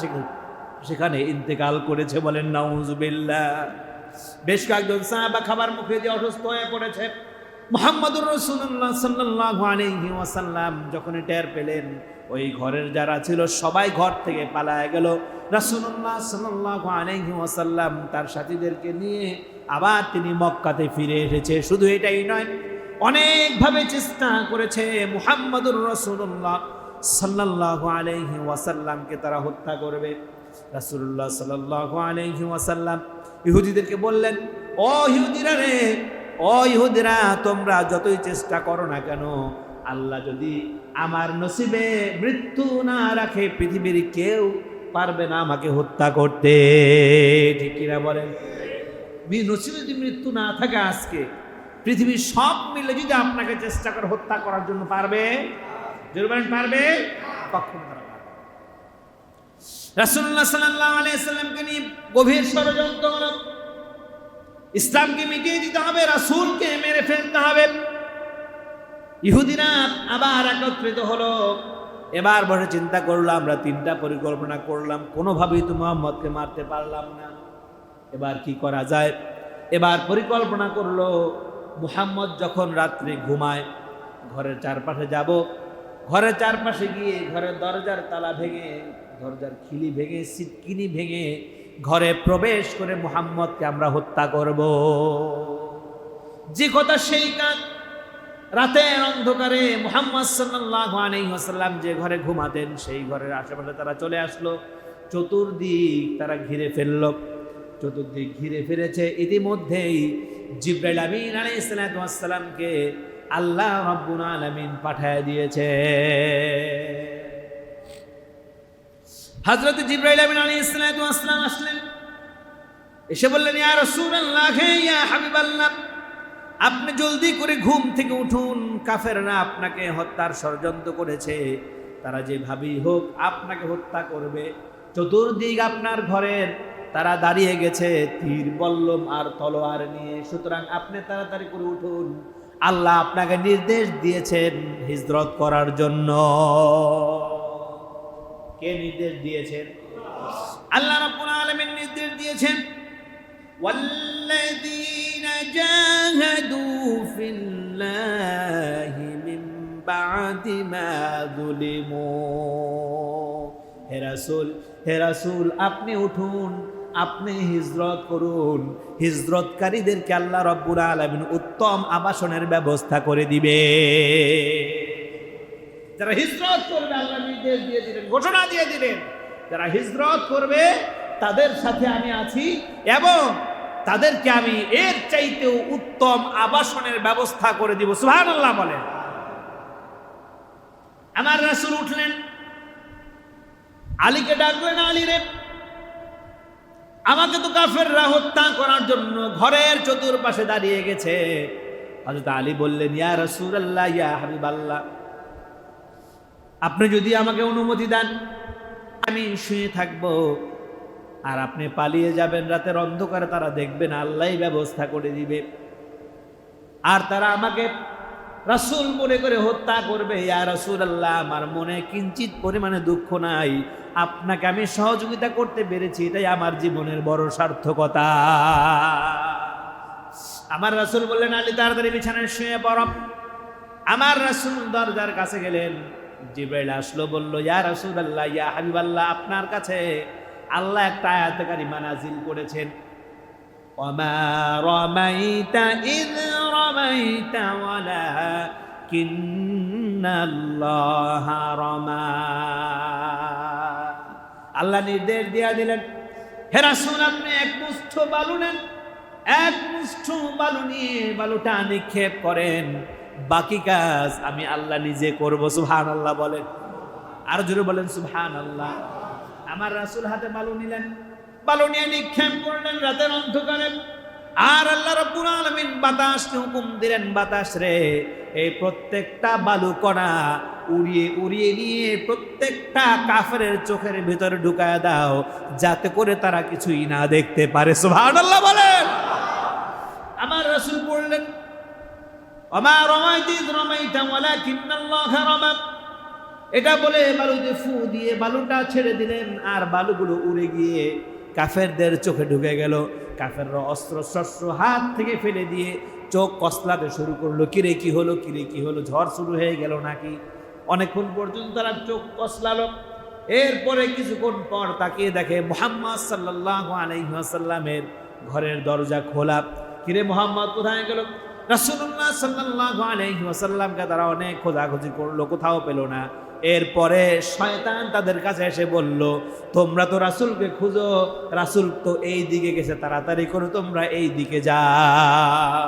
সেখানে ইন্তেকাল করেছে, বলেন নাউজুবিল্লাহ। বেশ কয়েকজন সাহাবা খাবার মুখে দিয়ে অসুস্থ হয়ে পড়েছে। মুহাম্মদুর রাসূলুল্লাহ সাল্লাল্লাহু আলাইহি ওয়াসাল্লাম যখন টের পেলেন, ওই ঘরের যারা ছিল সবাই ঘর থেকে পালায় গেল। রাসূলুল্লাহ সাল্লাল্লাহু আলাইহি ওয়াসাল্লাম তার সাথীদেরকে নিয়ে আবার তিনি মক্কাতে ফিরে এসেছে। শুধু এটাই নয়, অনেকভাবে চেষ্টা করেছে মুহাম্মদুর রাসূলুল্লাহ সাল্লাল্লাহু আলাইহি ওয়াসাল্লামকে তারা হত্যা করবে। রাসূলুল্লাহ সাল্লাল্লাহু আলাইহি ওয়াসাল্লাম ইহুদিদেরকে বললেন, ও ইহুদিরা রে, ও ইহুদিরা, তোমরা যতই চেষ্টা করো না কেন, আল্লাহ যদি আমার নসিবে মৃত্যু না রাখে, পৃথিবীর কেউ পারবে না আমাকে হত্যা করতে। ঠিক কিনা বলেন? নসিবে যদি মৃত্যু না থাকে, আজকে পৃথিবীর সব মিলে যদি আপনাকে চেষ্টা করে হত্যা করার জন্য পারবে? জোরে বলেন, পারবে? কখনো তারা পারবে না। রাসূলুল্লাহ সাল্লাল্লাহু আলাইহি সাল্লামকে নিয়ে গভীর ষড়যন্ত্র হলো। ইসলামকে মিটিয়ে দিতে হবে, রাসূলকে মেরে ফেলতে হবে। ইহুদিরা আবার একত্রিত হলো। এবার বসে চিন্তা করলাম, আমরা তিনটা পরিকল্পনা করলাম, কোনোভাবেই তো মুহাম্মদকে মারতে পারলাম না। এবার কি করা যায়? এবার পরিকল্পনা করলো, মুহাম্মদ যখন রাত্রে ঘুমায়, ঘরের চারপাশে যাব, ঘরের চারপাশে গিয়ে ঘরের দরজার তালা ভেঙে, দরজার খিলি ভেঙে, সিটকিনি ভেঙে ঘরে প্রবেশ করে মুহাম্মদকে আমরা হত্যা করব। যে কথা সেই কাজ। রাতের অন্ধকারে মুহাম্মদ সাল্লাল্লাহু আলাইহি ওয়াসাল্লাম যে ঘরে ঘুমাতেন, সেই ঘরের আশেপাশে তারা চলে আসলো। চতুর্দিক তারা ঘিরে ফেলল। চতুর্দিক ঘিরে ফেলেছে। ইতিমধ্যেই জিবরাইল আমিন আলাইহিস সালাতু ওয়াস সালামকে আল্লাহ রাব্বুল আলামিন পাঠিয়ে দিয়েছে। হযরত জিবরাইল আমিন আলাইহিস সালাতু ওয়াস সালাম আসলেন, এসে বললেন, ইয়া রাসূলুল্লাহ, ইয়া হাবিবাল্লাহ, আপনি জলদি করে ঘুম থেকে উঠুন। কাফেররা আপনাকে হত্যার ষড়যন্ত্র করেছে, তারা যেভাবেই হোক আপনাকে হত্যা করবে। চতুর্দিক আপনার ঘরের তারা দাঁড়িয়ে গেছে তীর, বল্লম আর তলোয়ার নিয়ে। সুতরাং আপনি তাড়াতাড়ি করে উঠুন, আল্লাহ আপনাকে নির্দেশ দিয়েছেন হিজরত করার জন্য। কে নির্দেশ দিয়েছেন? আল্লাহ রাব্বুল আলামিন নির্দেশ দিয়েছেন, ওয়াল্লাযীনা জাহাদু ফিল্লাহি মিন বা'দি মা যুলিমু। হে রাসূল, আপনি উঠুন, আপনি হিজরত করুন। হিজরতকারীদেরকে আল্লাহ রাব্বুল আলামিন উত্তম আবাসনের ব্যবস্থা করে দিবে। যারা হিজরত করবে, আল্লাহ নির্দেশ দিয়ে দিলেন, ঘোষণা দিয়ে দিলেন, যারা হিজরত করবে তাদের সাথে আমি আছি এবং তাদেরকে আমি এর চাইতেও উত্তম আবাসনের ব্যবস্থা করে দিব। সুবহানাল্লাহ বলেন। আমার রাসূল উঠলেন, আলীকে ডাকলেন, আলী রে, আমাকে তো কাফেররা হত্যা করার জন্য ঘরের চতুর্পাশে দাঁড়িয়ে গেছে। হযরত আলী বললেন, ইয়া রাসূলুল্লাহ, ইয়া হাবিবাল্লাহ, আপনি যদি আমাকে অনুমতি দেন, আমি শুয়ে থাকবো আর আপনি পালিয়ে যাবেন। রাতের অন্ধকারে তারা দেখবেন, আল্লাহই ব্যবস্থা করে দিবে। আর তারা আমাকে রাসূল মনে করে হত্যা করবে। ইয়া রাসূলুল্লাহ, আমার মনে কিঞ্চিত পরিমাণে দুঃখ নাই, আপনাকে আমি সহযোগিতা করতে পেরেছি, এটাই আমার জীবনের বড় সার্থকতা। আমার রাসূল বললেন, আলী তাড়াতাড়ি বিছানায় শুয়ে পড়ো। আমার রাসূল দরজার কাছে গেলেন, জিবরাইল আসলো, বলল, ইয়া রাসূলুল্লাহ, ইয়া হাবিবাল্লাহ, আপনার কাছে আল্লাহ একটা আয়াত কারিমা নাযিল করেছেন, ওয়ামা রামাইতা ইয রামাইতা ওয়ালাকিন্নাল্লাহা রামা। আল্লাহ নির্দেশ দিয়ে দিলেন, হে রাসূল, আপনি এক মুষ্ঠ বালু নেন, এক মুষ্ঠ বালু নিয়ে বালুটা নিক্ষেপ করেন। বাকি কাজ আমি আল্লাহ নিজে করব। সুবহানাল্লাহ বলেন, আর জোরে বলেন সুবহানাল্লাহ। আমার রাসূল হাতে বালু নিলেন, বালু নিয়ে নিক্ষেপ করলেন রাতের অন্ধকারে। আর আল্লাহ রাব্বুল আলামিন বাতাসকে হুকুম দিলেন, বাতাস রে এই প্রত্যেকটা বালু কণা উড়িয়ে উড়িয়ে নিয়ে প্রত্যেকটা কাফেরের চোখের ভিতরে ঢুকায় দাও, যাতে করে তারা কিছুই না দেখতে পারে। সুবহানাল্লাহ বলেন। আমার রাসূল বললেন, ওমা রামাইতা ইয রামাইতা ওয়ালাকিন্নাল্লাহা রামা। এটা বলে বালুতে ফু দিয়ে বালুটা ছেড়ে দিলেন, আর বালুগুলো উড়ে গিয়ে কাফেরদের চোখে ঢুকে গেল। কাফেররা অস্ত্র শস্ত্র হাত থেকে ফেলে দিয়ে চোখ কসলাতে শুরু করলো। কিরে কি হলো, কিরে কি হলো, ঝড় শুরু হয়ে গেল নাকি? অনেকক্ষণ পর্যন্ত তারা চোখ কসলালো। এরপরে কিছুক্ষণ পর তাকিয়ে দেখে মুহাম্মদ সাল্লাল্লাহু আলাইহি ওয়াসাল্লামের ঘরের দরজা খোলা। কিরে মুহাম্মদ কোথায় গেল? রাসূলুল্লাহ সাল্লাল্লাহু আলাইহি ওয়াসাল্লামকে তারা অনেক খোঁজাখুঁজি করলো, কোথাও পেল না। এরপরে শয়তান তাদের কাছে এসে বলল, তোমরা তো রাসূলকে খুঁজো, রাসূল তো এই দিকে গেছে, তাড়াতাড়ি করো, তোমরা এই দিকে যাও।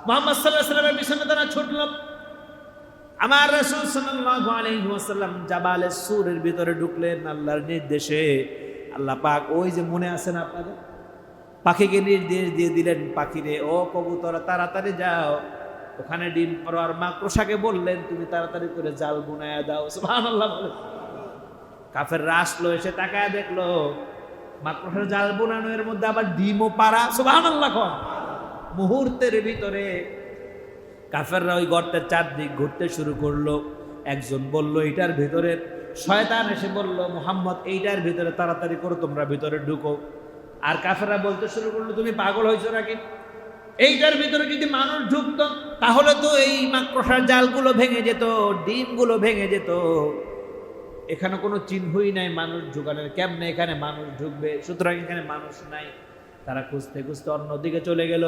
মুহাম্মদ সাল্লাল্লাহু আলাইহি ওয়াসাল্লামের পিছনে তারা ছুটল। আমার রাসূল সাল্লাল্লাহু আলাইহি ওয়াসাল্লাম জাবালে সূরের ভিতরে ঢুকলেন আল্লাহর নির্দেশে। আল্লাহ পাক ওই যে মনে আছেন আপনাদের, পাখিকে নির্দেশ দিয়ে দিলেন, পাখিরে ও কবুতর তাড়াতাড়ি যাও, ওখানে ডিম পারো। আর মাকড়সাকে বললেন, তুমি তাড়াতাড়ি করে জাল বুনায়া দাও। সুবহানাল্লাহ বলেন। কাফেররা আসলো, এসে তাকায় দেখলো মাকড়সার জাল বুনানো, এর মধ্যে আবার ডিমও পারা। সুবহানাল্লাহ কোন মুহূর্তের ভিতরে কাফেররা ওই গর্তের চারদিক ঘুরতে শুরু করলো। একজন বলল এইটার ভিতরে, শয়তান এসে বলল মুহাম্মদ এইটার ভিতরে তাড়াতাড়ি করো, তোমরা ভিতরে ঢুকো। আর কাফেররা বলতে শুরু করলো, তুমি পাগল হয়েছো নাকি? এইটার ভিতরে যদি মানুষ ঢুকতো তাহলে তো এই মাকড়সার জালগুলো ভেঙে যেত, ডিমগুলো ভেঙে যেত। এখানে কোনো চিহ্নই নাই মানুষ ঢুকানোর, কেমনে এখানে মানুষ ঢুকবে? সুতরাং এখানে মানুষ নাই। তারা খুঁজতে খুঁজতে অন্যদিকে চলে গেল।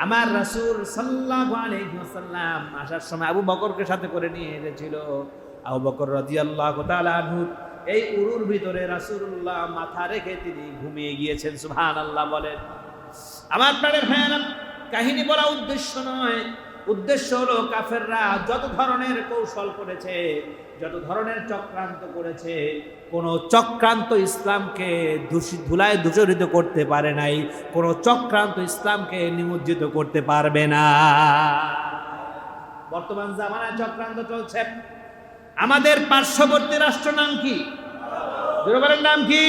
আমার রাসূল সাল্লাল্লাহু আলাইহি ওয়াসাল্লাম আসার সময় আবু বকরকে সাথে করে নিয়ে এসেছিল। আবু বকর রাদিয়াল্লাহু তাআলা আনহু এই উরুর ভিতরে রাসূলুল্লাহ মাথা রেখে তিনি ঘুমিয়ে গিয়েছেন। সুবহানাল্লাহ বলেন। আমার প্রাণের ভাইয়েরা, কাহিনী বলা উদ্দেশ্য নয়, উদ্দেশ্য হলো কাফেররা যত ধরনের কৌশল করেছে, যত ধরনের চক্রান্ত করেছে, কোন চক্রান্ত ইসলামকে ধুলায় ধূসরিত করতে পারে নাই, কোন চক্রান্ত ইসলামকে নিমজ্জিত করতে পারবে না। বর্তমান জামানায় চক্রান্ত চলছে। আমাদের পার্শ্ববর্তী রাষ্ট্র নাম কি? জোরবারের নাম কি?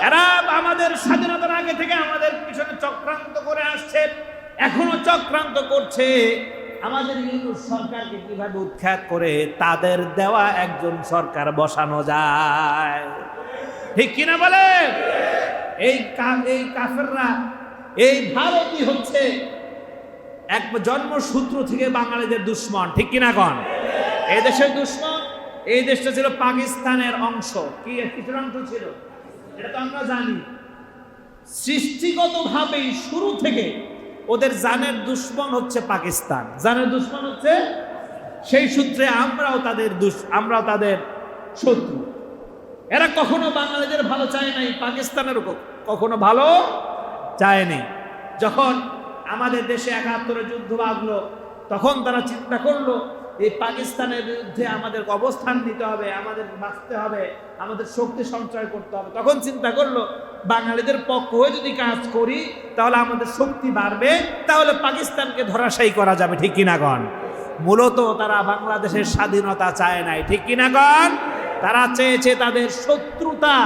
এরা আমাদের স্বাধীনতার আগে থেকে আমাদের পিছনে চক্রান্ত করে আসছে, এখনো চক্রান্ত করছে। আমাদের ইউনূস সরকারকে কিভাবে উৎখাত করে তাদের দেওয়া একজন সরকার বসানো যায়, ঠিক কিনা বলে? এই কাফেররা, এই ভারতই হচ্ছে এক জন্মসূত্র থেকে বাঙালিদের দুশ্মন, ঠিক কিনা কন? এই দেশের দুশ্মন। এই দেশটা ছিল পাকিস্তানের অংশ। কি কিছুর অংশ ছিল? এটা তো আমরা জানি। সৃষ্টিগতভাবেই শুরু থেকে ওদের জানের দুশ্মন হচ্ছে পাকিস্তান, জানের দুশ্মন হচ্ছে। সেই সূত্রে আমরাও তাদের শত্রু। এরা কখনো বাঙালিদের ভালো চায় নাই, পাকিস্তানের কখনো ভালো চায়নি। যখন আমাদের দেশে ৭১ যুদ্ধ বাঁধলো, তখন তারা চিন্তা করলো এই পাকিস্তানের বিরুদ্ধে আমাদের অবস্থান নিতে হবে, আমাদের বাঁচতে হবে, আমাদের শক্তি সঞ্চয় করতে হবে। তখন চিন্তা করলো বাঙালিদের পক্ষ হয়ে যদি কাজ করি তাহলে আমাদের শক্তি বাড়বে, তাহলে পাকিস্তানকে ধরাশায়ী করা যাবে, ঠিক কিনা কন? মূলত তারা বাংলাদেশের স্বাধীনতা চায় নাই, ঠিক কিনা কন? তারা চেয়েছে তাদের শত্রুতা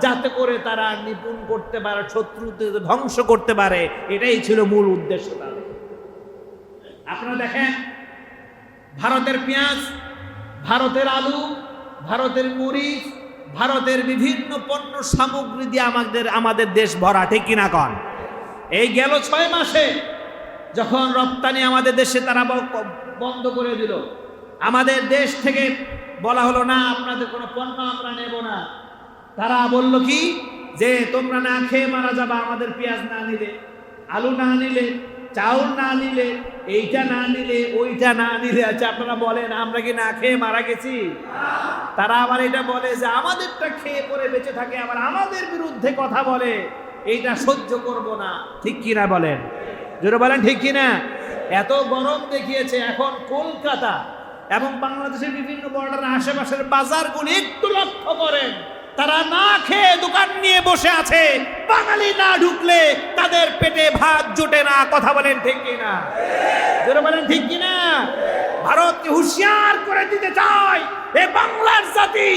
যাতে করে তারা নিপুণ করতে পারে, শত্রুতে ধ্বংস করতে পারে। এটাই ছিল মূল উদ্দেশ্য তাদের। আপনারা দেখেন, ভারতের পেঁয়াজ, ভারতের আলু, ভারতের মরিচ, ভারতের বিভিন্ন পণ্য সামগ্রী দিয়ে আমাদের দেশ ভরা, ঠিক কিনা কন? এই গেল 6 মাসে যখন রপ্তানি আমাদের দেশে তারা বন্ধ করে দিল, আমাদের দেশ থেকে বলা হলো না আপনাদের কোনো পণ্য আমরা নেব না। তারা বলল কি, যে তোমরা না খেয়ে মারা যাবা আমাদের পেঁয়াজ না নিলে, আলু না নিলে, চাউল না নিলে, এইটা না নিলে, ওইটা না নিলে। আচ্ছা আপনারা বলেন, আমরা কি না খেয়ে মারা গেছি? তারা আবার এটা বলে যে আমাদেরটা খেয়ে পরে বেঁচে থাকে, আবার আমাদের বিরুদ্ধে কথা বলে। এইটা সহ্য করব না, ঠিক কিনা বলেন? জোরে বলেন, ঠিক কিনা? এত গরম দেখিয়েছে। এখন কলকাতা এবং বাংলাদেশের বিভিন্ন বর্ডারের আশেপাশের বাজারগুলি একটু লক্ষ্য করেন, তারা না খেয়ে দোকান নিয়ে বসে আছে। বাঙালি না ঢুকলে তাদের পেটে ভাত জোটে না। কথা বলেন ঠিক কিনা? জোরে বলেন ঠিক কিনা? ভারতকে হুঁশিয়ার করে দিতে চাই, এ বাংলার জাতি,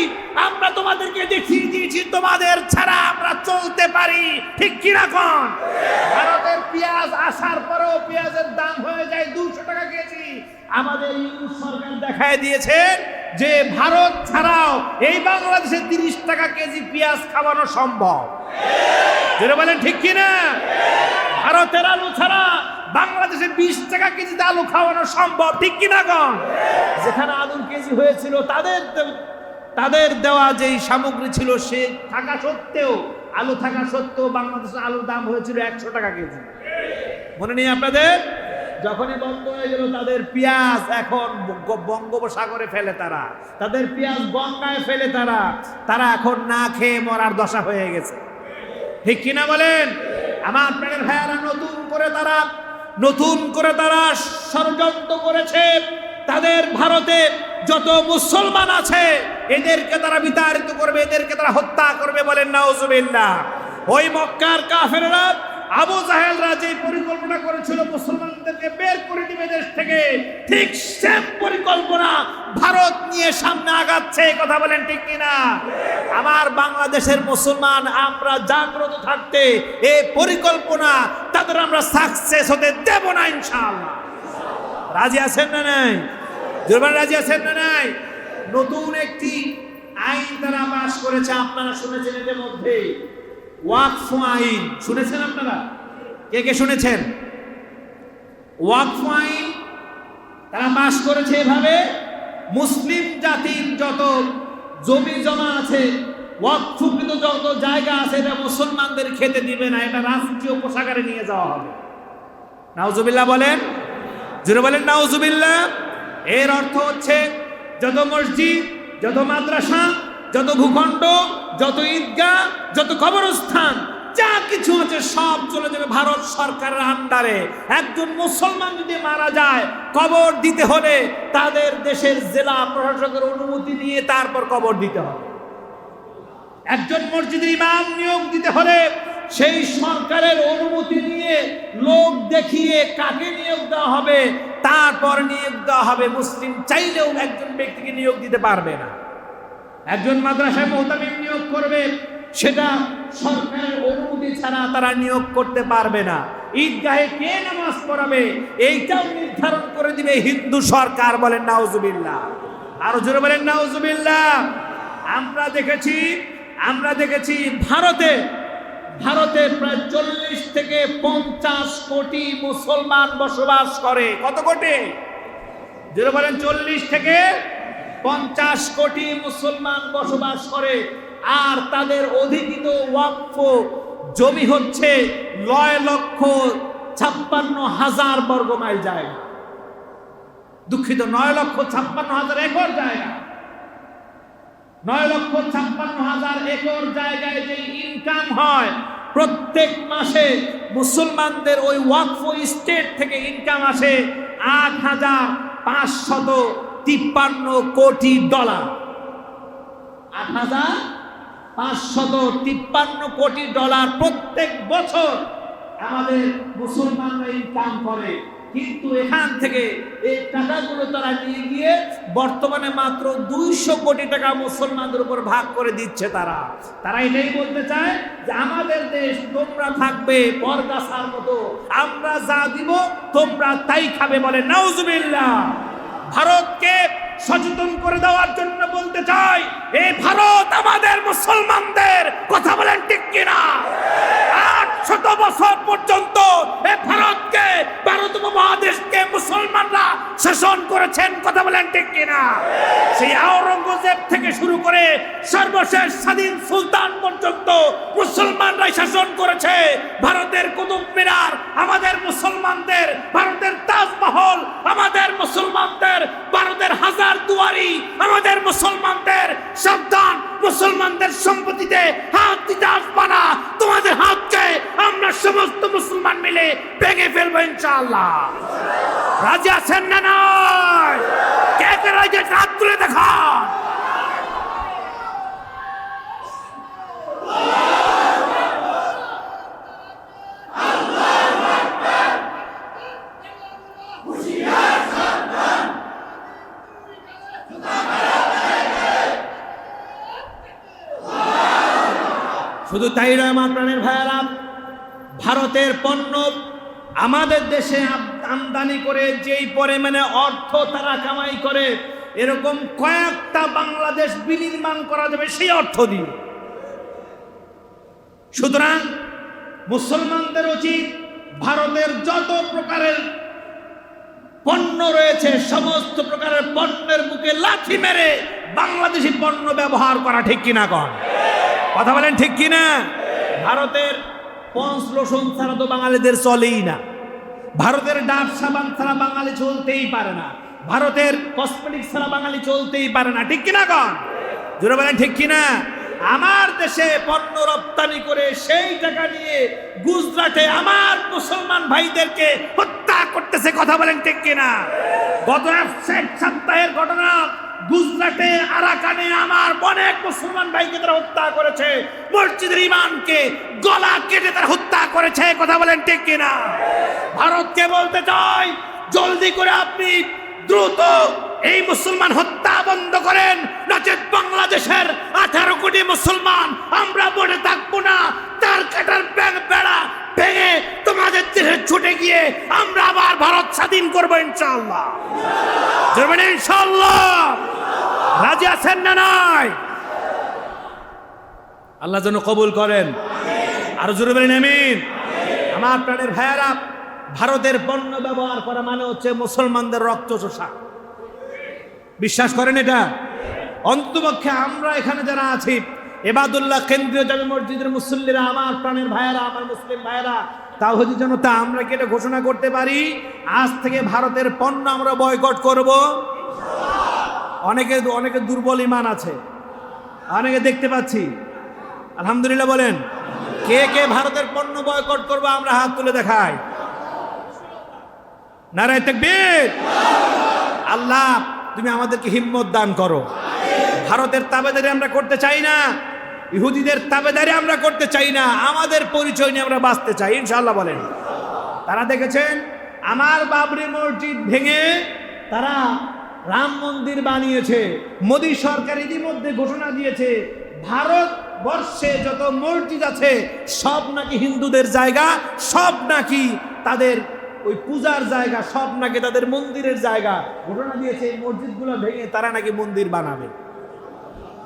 আমরা তোমাদেরকে দেখিয়ে দিয়েছি তোমাদের ছাড়া আমরা চলতে পারি। ঠিক কিনা কোন? ভারতের পেঁয়াজ আসার পরেও পেঁয়াজের দাম হয়ে যায় 200 টাকা কেজি। আমাদের ইউনুস সরকার দেখায় দিয়েছে যে ভারত ছাড়াও এই বাংলাদেশে 30 টাকা কেজি পেঁয়াজ খাওয়ানো সম্ভব। যেটা বলেন ঠিক কিনা? ভারতের আলু ছাড়া বাংলাদেশে 20 টাকা কেজিতে আলু খাওয়ানো সম্ভব। ঠিক কিনা গণ? যেখানে আলুর কেজি হয়েছিল তাদের দেওয়া যেই সামগ্রী ছিল সে থাকা সত্ত্বেও, আলু থাকা সত্ত্বেও বাংলাদেশের আলুর দাম হয়েছিল 100 টাকা কেজি। মনে নেই আপনাদের? যখনই বন্ধ হয়ে গেল তাদের পেঁয়াজ এখন বঙ্গোপসাগরে ফেলে, তাদের পেঁয়াজ গঙ্গায় ফেলে, তারা এখন না খেয়ে মরার দশা হয়ে গেছে। ঠিক কিনা বলেন? আমার প্রাণের ভাইয়ারা, নতুন করে তারা ষড়যন্ত্র করেছে। তাদের ভারতে যত মুসলমান আছে এদেরকে তারা বিতাড়িত করবে, এদেরকে তারা হত্যা করবে। বলেন নাউজুবিল্লাহ। ওই মক্কার কাফেররা, আবু জাহেলরা যে পরিকল্পনা করেছিল মুসলমানদেরকে বের করে দিবে দেশ থেকে, ঠিক সেম পরিকল্পনা ভারত নিয়ে সামনে আগাচ্ছে। কথা বলেন ঠিক কিনা? আমার বাংলাদেশের মুসলমান আমরা জাগ্রত থাকতে এই পরিকল্পনা তাদের আমরা সাকসেস হতে দেব না ইনশাআল্লাহ। রাজি আছেন না নাই? জোরবান রাজি আছেন না নাই? নতুন একটি আইন তারা পাস করেছে, আপনারা শুনেছেন এর মধ্যে ওয়াকফ আইন। শুনেছেন আপনারা? কে কে শুনেছেন? ওয়াকফ আইন তারা পাস করেছে এভাবে, মুসলিম জাতির যত জমি জমা আছে, ওয়াকফকৃত যত জায়গা আছে, এটা মুসলমানদের খেতে দিবে না, এটা রাষ্ট্রীয় কোষাগারে নিয়ে যাওয়া হবে। নাউজুবিল্লাহ বলেন, জোরে বলেন নাউজুবিল্লাহ। এর অর্থ হচ্ছে যত মসজিদ, যত মাদ্রাসা, যত ভূখণ্ড, যত ঈদগাহ, যত কবরস্থান, যা কিছু আছে সব চলে যাবে ভারত সরকারের আন্ডারে। একজন মুসলমান যদি মারা যায়, কবর দিতে হলে তাদের দেশের জেলা প্রশাসকের অনুমতি নিয়ে তারপর কবর দিতে হবে। একজন মসজিদের ইমাম নিয়োগ দিতে হলে সেই সরকারের অনুমতি নিয়ে লোক দেখিয়ে কাকে নিয়োগ দেওয়া হবে তারপর নিয়োগ দেওয়া হবে। মুসলিম চাইলেও একজন ব্যক্তিকে নিয়োগ দিতে পারবে না। একজন মাদ্রাসায় মুহতামিম নিয়োগ করবে, সেটা সরকারের অনুমতি ছাড়া তারা নিয়োগ করতে পারবে না। ঈদগাহে কে নামাজ পড়াবে এইটাও নির্ধারণ করে দিবে হিন্দু সরকার। বলেন নাউজুবিল্লাহ। আরো জোরে বলেন নাউজুবিল্লাহ। আমরা দেখেছি ভারতে প্রায় 40 থেকে 50 কোটি মুসলমান বসবাস করে। কত কোটি? জোরে বলেন। 40 থেকে 50 কোটি মুসলমান বসবাস করে। আর তাদের অধিকৃত ওয়াকফ জমি হচ্ছে 9,56,000 বর্গ মাইল জায়গা। দুঃখিত, 9,56,000 একর জায়গা। 9,56,000 একর জায়গায় যে ইনকাম হয় প্রত্যেক মাসে মুসলমানদের ওই ওয়াকফ স্টেট থেকে ইনকাম আসে $8,553 কোটি। 8,553 কোটি প্রত্যেক বছর আমাদের মুসলমানরা ইনকাম করে। কিন্তু এখান থেকে এই টাকাগুলো তারা নিয়ে গিয়ে বর্তমানে মাত্র 200 কোটি টাকা মুসলমানদের উপর ভাগ করে দিচ্ছে। তারা এটাই বলতে চায় যে আমাদের দেশ তোমরা থাকবে পরগাছার মতো, আমরা যা দিব তোমরা তাই খাবে। বলে নাউজুবিল্লাহ। ভারতকে সচেতন করে দেওয়ার জন্য বলতে চাই, এই ভারত আমাদের মুসলমানদের। কথা বলেন ঠিক কিনা? 800 বছর পর্যন্ত এই ভারতকে, ভারত উপমহাদেশকে মুসলমানরা শাসন করেছেন। কথা বলেন ঠিক কিনা? সেই আওরঙ্গজেব থেকে শুরু করে সর্বশেষ স্বাধীন সুলতান পর্যন্ত মুসলমানরাই শাসন করেছে। ভারতের কুতুব মিনার আমাদের মুসলমানদের, ভারতের তাজমহল আমাদের মুসলমানদের, ভারতের হাজার দুয়ারি আমাদের মুসলমানদের। সাবধান, মুসলমানদের সম্পত্তিতে হাত দিতে আসবা না। তোমাদের হাতকে আমরা সমস্ত মুসলমান মিলে ভেঙে ফেলবো ইনশাআল্লাহ। রাজি আছেন না নয়? কে কে রাজি হাত তুলে দেখান। শুধু তাই নয় আমার প্রাণের ভাইয়েরা, ভারতের পণ্য আমাদের দেশে আমদানি করে যেই পরিমাণে অর্থ তারা কামাই করে, এরকম কয়েকটা বাংলাদেশ বিনির্মাণ করা যাবে সেই অর্থ দিয়ে। সুতরাং মুসলমানদের উচিত ভারতের যত প্রকারের পণ্য রয়েছে সমস্ত প্রকারের পণ্যের বুকে লাথি মেরে বাংলাদেশি পণ্য ব্যবহার করা, ঠিক কিনা কন? কথা বলেন ঠিক কিনা? ভারতের পঞ্চ লোশন ছাড়া তো বাঙালিদের চলেই না, ভারতের ডাব সাবান ছাড়া বাঙালি চলতেই পারে না, ভারতের কসমেটিক ছাড়া বাঙালি চলতেই পারে না, ঠিক কিনা কন? জোরে বলেন ঠিক কিনা? আমার দেশে পণ্য রপ্তানি করে সেই টাকা নিয়ে গুজরাটে আমার মুসলমান ভাইদেরকে হত্যা করতেছে, কথা বলেন ঠিক কিনা? গত এক সপ্তাহের ঘটনা, গুজরাটে আরাকানে আমার অনেক মুসলমান ভাইকে তারা হত্যা করেছে, মসজিদের ইমামকে গলা কেটে তারা হত্যা করেছে, কথা বলেন ঠিক কিনা? ভারতকে বলতে চাই, জলদি করে আপনি দ্রুত এই মুসলমান হত্যা বন্ধ করেন, নচেত বাংলাদেশের 18 কোটি মুসলমান আমরা বলে থাকবো না, তার কাটার বেড়া ভেঙে তোমাদের দেশে ছুটে গিয়ে আমরা আবার ভারত স্বাধীন করবো ইনশাআল্লাহ। ইনশাআল্লাহ রাজি আছেন না নয়? আল্লাহ যেন কবুল করেন, আরো জোরে বলেন আমিন। আমার প্রাণের ভাইয়েরা, ভারতের পণ্য ব্যবহার করা মানে হচ্ছে মুসলমানদের রক্ত চোষা। বিশ্বাস করেন এটা? অন্তপক্ষে আমরা এখানে যারা আছি, এবাদুল্লাহ কেন্দ্রীয় জামে মসজিদের মুসল্লিরা, আমার প্রাণের ভাইয়েরা, আমার মুসলিম ভাইয়েরা, তাওহীদি জনতা, আমরা কি এটা ঘোষণা করতে পারি আজ থেকে ভারতের পণ্য আমরা বয়কট করব? অনেকে দুর্বল ঈমান আছে, অনেকে দেখতে পাচ্ছি, আলহামদুলিল্লাহ বলেন। কে কে ভারতের পণ্য বয়কট করবো আমরা হাত তুলে দেখাই। নারায়ে তাকবীর। আল্লাহ তুমি আমাদেরকে হিম্মত দান করো। ভারতের তাবেদারি আমরা করতে চাই না, ইহুদিদের তাবেদারি আমরা করতে চাই না, আমাদের পরিচয় নিয়ে আমরা বাঁচতে চাই ইনশাআল্লাহ বলেন। তারা দেখেছেন আমার বাবরি মসজিদ ভেঙে তারা রাম মন্দির বানিয়েছে। মোদী সরকার ইতিমধ্যে ঘোষণা দিয়েছে ভারতবর্ষে যত মসজিদ আছে সব নাকি হিন্দুদের জায়গা, সব নাকি তাদের ওই পূজার জায়গা, সব নাকি তাদের মন্দিরের জায়গা। ঘোষণা দিয়েছে এই মসজিদগুলো ভেঙে তারা নাকি মন্দির বানাবে।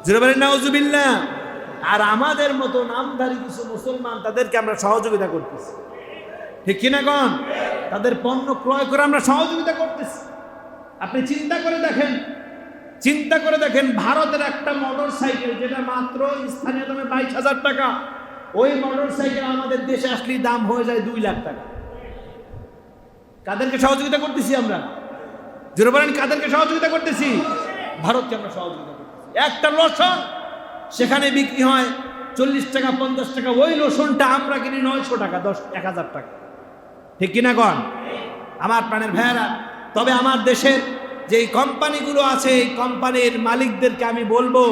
জোরে বলেন নাউজুবিল্লাহ। আর আমাদের মতো নামধারী কিছু মুসলমান তাদেরকে আমরা সহযোগিতা করতেছি, ঠিক কিনা কন? তাদের পণ্য ক্রয় করে আমরা সহযোগিতা করতেছি। আপনি চিন্তা করে দেখেন ভারতের একটা মোটর সাইকেল যেটা মাত্র স্থানীয় দামে 22,000 টাকা, ওই মোটর সাইকেল আমাদের দেশে আসলে দাম হয়ে যায় 2 লাখ টাকা। কাদেরকে সহযোগিতা করতেছি আমরা? জোরে বলেন কাদেরকে সহযোগিতা করতেছি? ভারতকে আমরা সহযোগিতা করতেছি। একটা লোশন সেখানে বিক্রি হয় 40 টাকা 50 টাকা, ওই লোশনটা আমরা কিনি 900 টাকা, 10,000 টাকা, ঠিক কিনা কন? আমার প্রাণের ভাইয়েরা, তবে আমার দেশের যে কোম্পানিগুলো আছে এই কোম্পানির মালিকদেরকে আমি বলবো,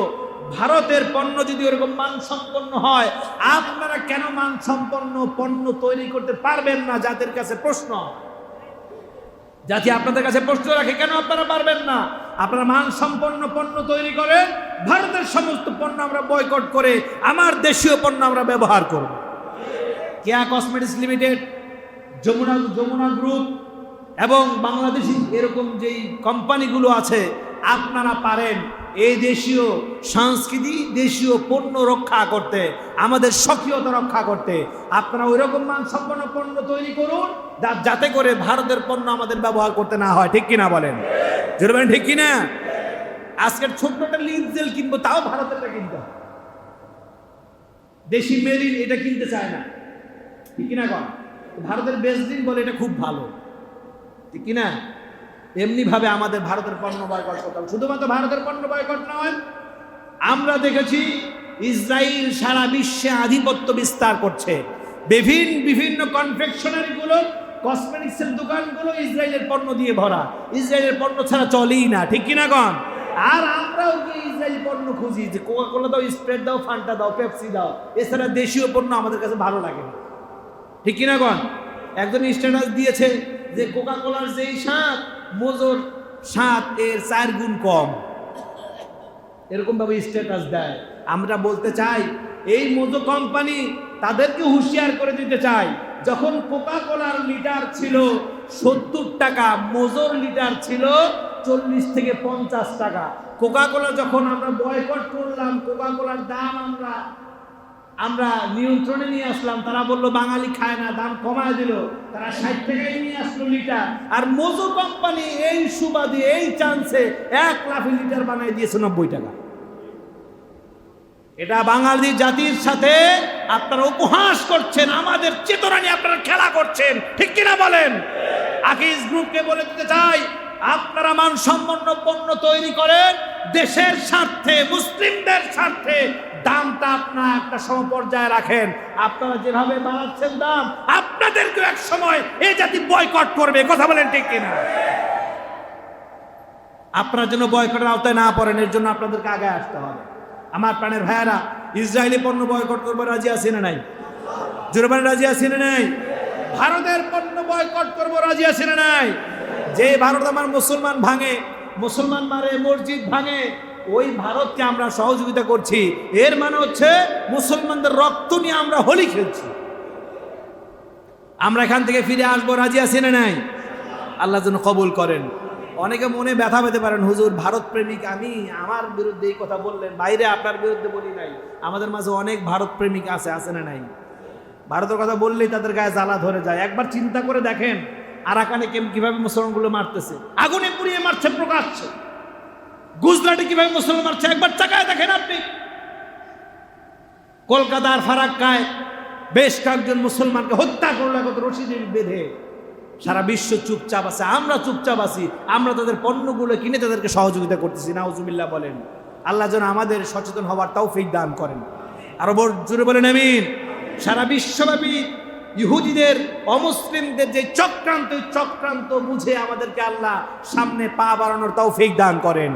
ভারতের পণ্য যদি ওরকম মানসম্পন্ন হয়, আপনারা কেন মানসম্পন্ন পণ্য তৈরি করতে পারবেন না? যাদের কাছে প্রশ্ন, জাতি আপনাদের কাছে প্রশ্ন রাখে, কেন আপনারা পারবেন না? আপনারা মানসম্পন্ন পণ্য তৈরি করেন, ভারতের সমস্ত পণ্য আমরা বয়কট করে আমার দেশীয় পণ্য আমরা ব্যবহার করব। কেয়া কসমেটিক্স লিমিটেড, যমুনা গ্রুপ এবং বাংলাদেশি এরকম যেই কোম্পানিগুলো আছে, আপনারা পারেন এই দেশীয় সংস্কৃতি, দেশীয় পণ্য রক্ষা করতে, আমাদের স্বকীয়তা রক্ষা করতে। আপনারা ওই রকম মানসম্পন্ন পণ্য তৈরি করুন যাতে করে ভারতের পণ্য আমাদের ব্যবহার করতে না হয়, ঠিক কিনা বলেন? জোরে বলেন ঠিক কিনা? আজকের ছোট্ট একটা লিপ জেল কিনবো, তাও ভারতেরটা কিনতে হয়, দেশি মেরিন এটা কিনতে চায় না, ঠিক কিনা কন? ভারতের বেসলিন বলে এটা খুব ভালো, ঠিক কিনা? এমনি ভাবে আমাদের ভারতের পণ্য বয়কট করতে হবে। শুধুমাত্র ভারতের পণ্য বয়কট নয়, আমরা দেখেছি ইসরায়েল সারা বিশ্বে আধিপত্য বিস্তার করছে। বিভিন্ন কনফেকশনারি গুলো কসমেটিক্সের দোকানগুলো ইসরায়েলের পণ্য দিয়ে ভরা, ইসরায়েলের পণ্য ছাড়া চলেই না, ঠিক কিনা কন? আর আমরাও কি ইসরায়েলি পণ্য খুঁজি, যে কোকা কোলা দাও, স্প্রাইট দাও, ফান্টা দাও, পেপসি দাও, এছাড়া দেশীয় পণ্য আমাদের কাছে ভালো লাগে না, ঠিক কিনা কন? একজন স্ট্যাটাস দিয়েছে যে কোকা কোলার যেই স্বাদ, মোজোর স্বাদ এর 4 গুণ কম, এরকম ভাবে স্ট্যাটাস দেয়। আমরা বলতে চাই এই মোজো কোম্পানি তাদেরকে হুঁশিয়ার করে দিতে চাই, যখন কোকা কোলার লিটার ছিল 70 টাকা, মোজোর লিটার ছিল 40 থেকে 50 টাকা। কোকা কোলা যখন আমরা বয়কট করলাম, কোকা কোলার দাম আমরা নিয়ন্ত্রণে নিয়ে আসলাম, তারা বললো বাঙালি খায় না, দাম কমায় দিল, তারা 60 টাকায় নিয়ে আসলো লিটার। আর মোজো কোম্পানি এই সুবাদে, এই চান্সে 1 লাফে লিটার বানায় দিয়েছে 90 টাকা। এটা বাঙালি জাতির সাথে আপনারা উপহাস করছেন, আমাদের চেতনা নিয়ে আপনারা খেলা করছেন, ঠিক কিনা বলেন? আকিজ গ্রুপকে বলে দিতে চাই, আপনারা মানসম্পন্ন পণ্য তৈরি করেন দেশের স্বার্থে, মুসলিমদের স্বার্থে, দামটা আপনারা একটা সমপর্যায়ে রাখেন। আপনারা যেভাবে বাড়াচ্ছেন দাম, আপনাদেরকে এক সময় এই জাতি বয়কট করবে, কথা বলেন ঠিক কিনা? আপনারা যেন বয়কটের আওতায় না পড়েন, এর জন্য আপনাদেরকে আগে আসতে হবে। আমার প্রাণের ভাইয়েরা, ইসরায়েলি পণ্য বয়কট করবো রাজি আছি না নাই? জোরবান রাজি আছি না নাই? ভারতের পণ্য বয়কট করবো রাজি আছি না নাই? যে ভারত আমার মুসলমান ভাঙে, মুসলমান মারে, মসজিদ ভাঙে, ওই ভারতকে আমরা সহযোগিতা করছি, এর মানে হচ্ছে মুসলমানদের রক্ত নিয়ে আমরা হোলি খেলছি। আমরা এখান থেকে ফিরে আসবো, রাজি আছি না নাই? আল্লাহ যেন কবুল করেন। অনেকে মনে ব্যথা পেতে পারেন, হুজুর ভারত প্রেমিক, আমি আমার বিরুদ্ধে এই কথা বললেন, বাইরে আপনার বিরুদ্ধে বলি নাই। আমাদের মাঝে অনেক ভারত প্রেমিক আছে না নাই? ভারতের কথা বললেই তাদের গায়ে জ্বালা ধরে যায়। একবার চিন্তা করে দেখেন আরাকানে কিভাবে মুসলমানগুলো মারতেছে, আগুনে পুড়িয়ে মারছে প্রকাশ্যে। গুজরাটে কিভাবে মুসলমান মারছে, একবার তাকায় দেখেন আপনি। কলকাতার ফারাক্কায় বেশ কয়েকজন মুসলমানকে হত্যা করলো কত রশিদে বেঁধে। সারা বিশ্ব চুপচাপ আছে, আমরা চুপচাপ আছি, আমরা তাদের পণ্যগুলো কিনে তাদেরকে সহযোগিতা করতেছি। নাউজুবিল্লাহ বলেন। আল্লাহ যেন আমাদের সচেতন হওয়ার তৌফিক দান করেন। আরো জোরে বলেন আমিন। সারা বিশ্বব্যাপী ইহুদিদের, অমুসলিমদের যে চক্রান্ত বুঝে আমাদেরকে আল্লাহ সামনে পা বাড়ানোর তৌফিক দান করেন।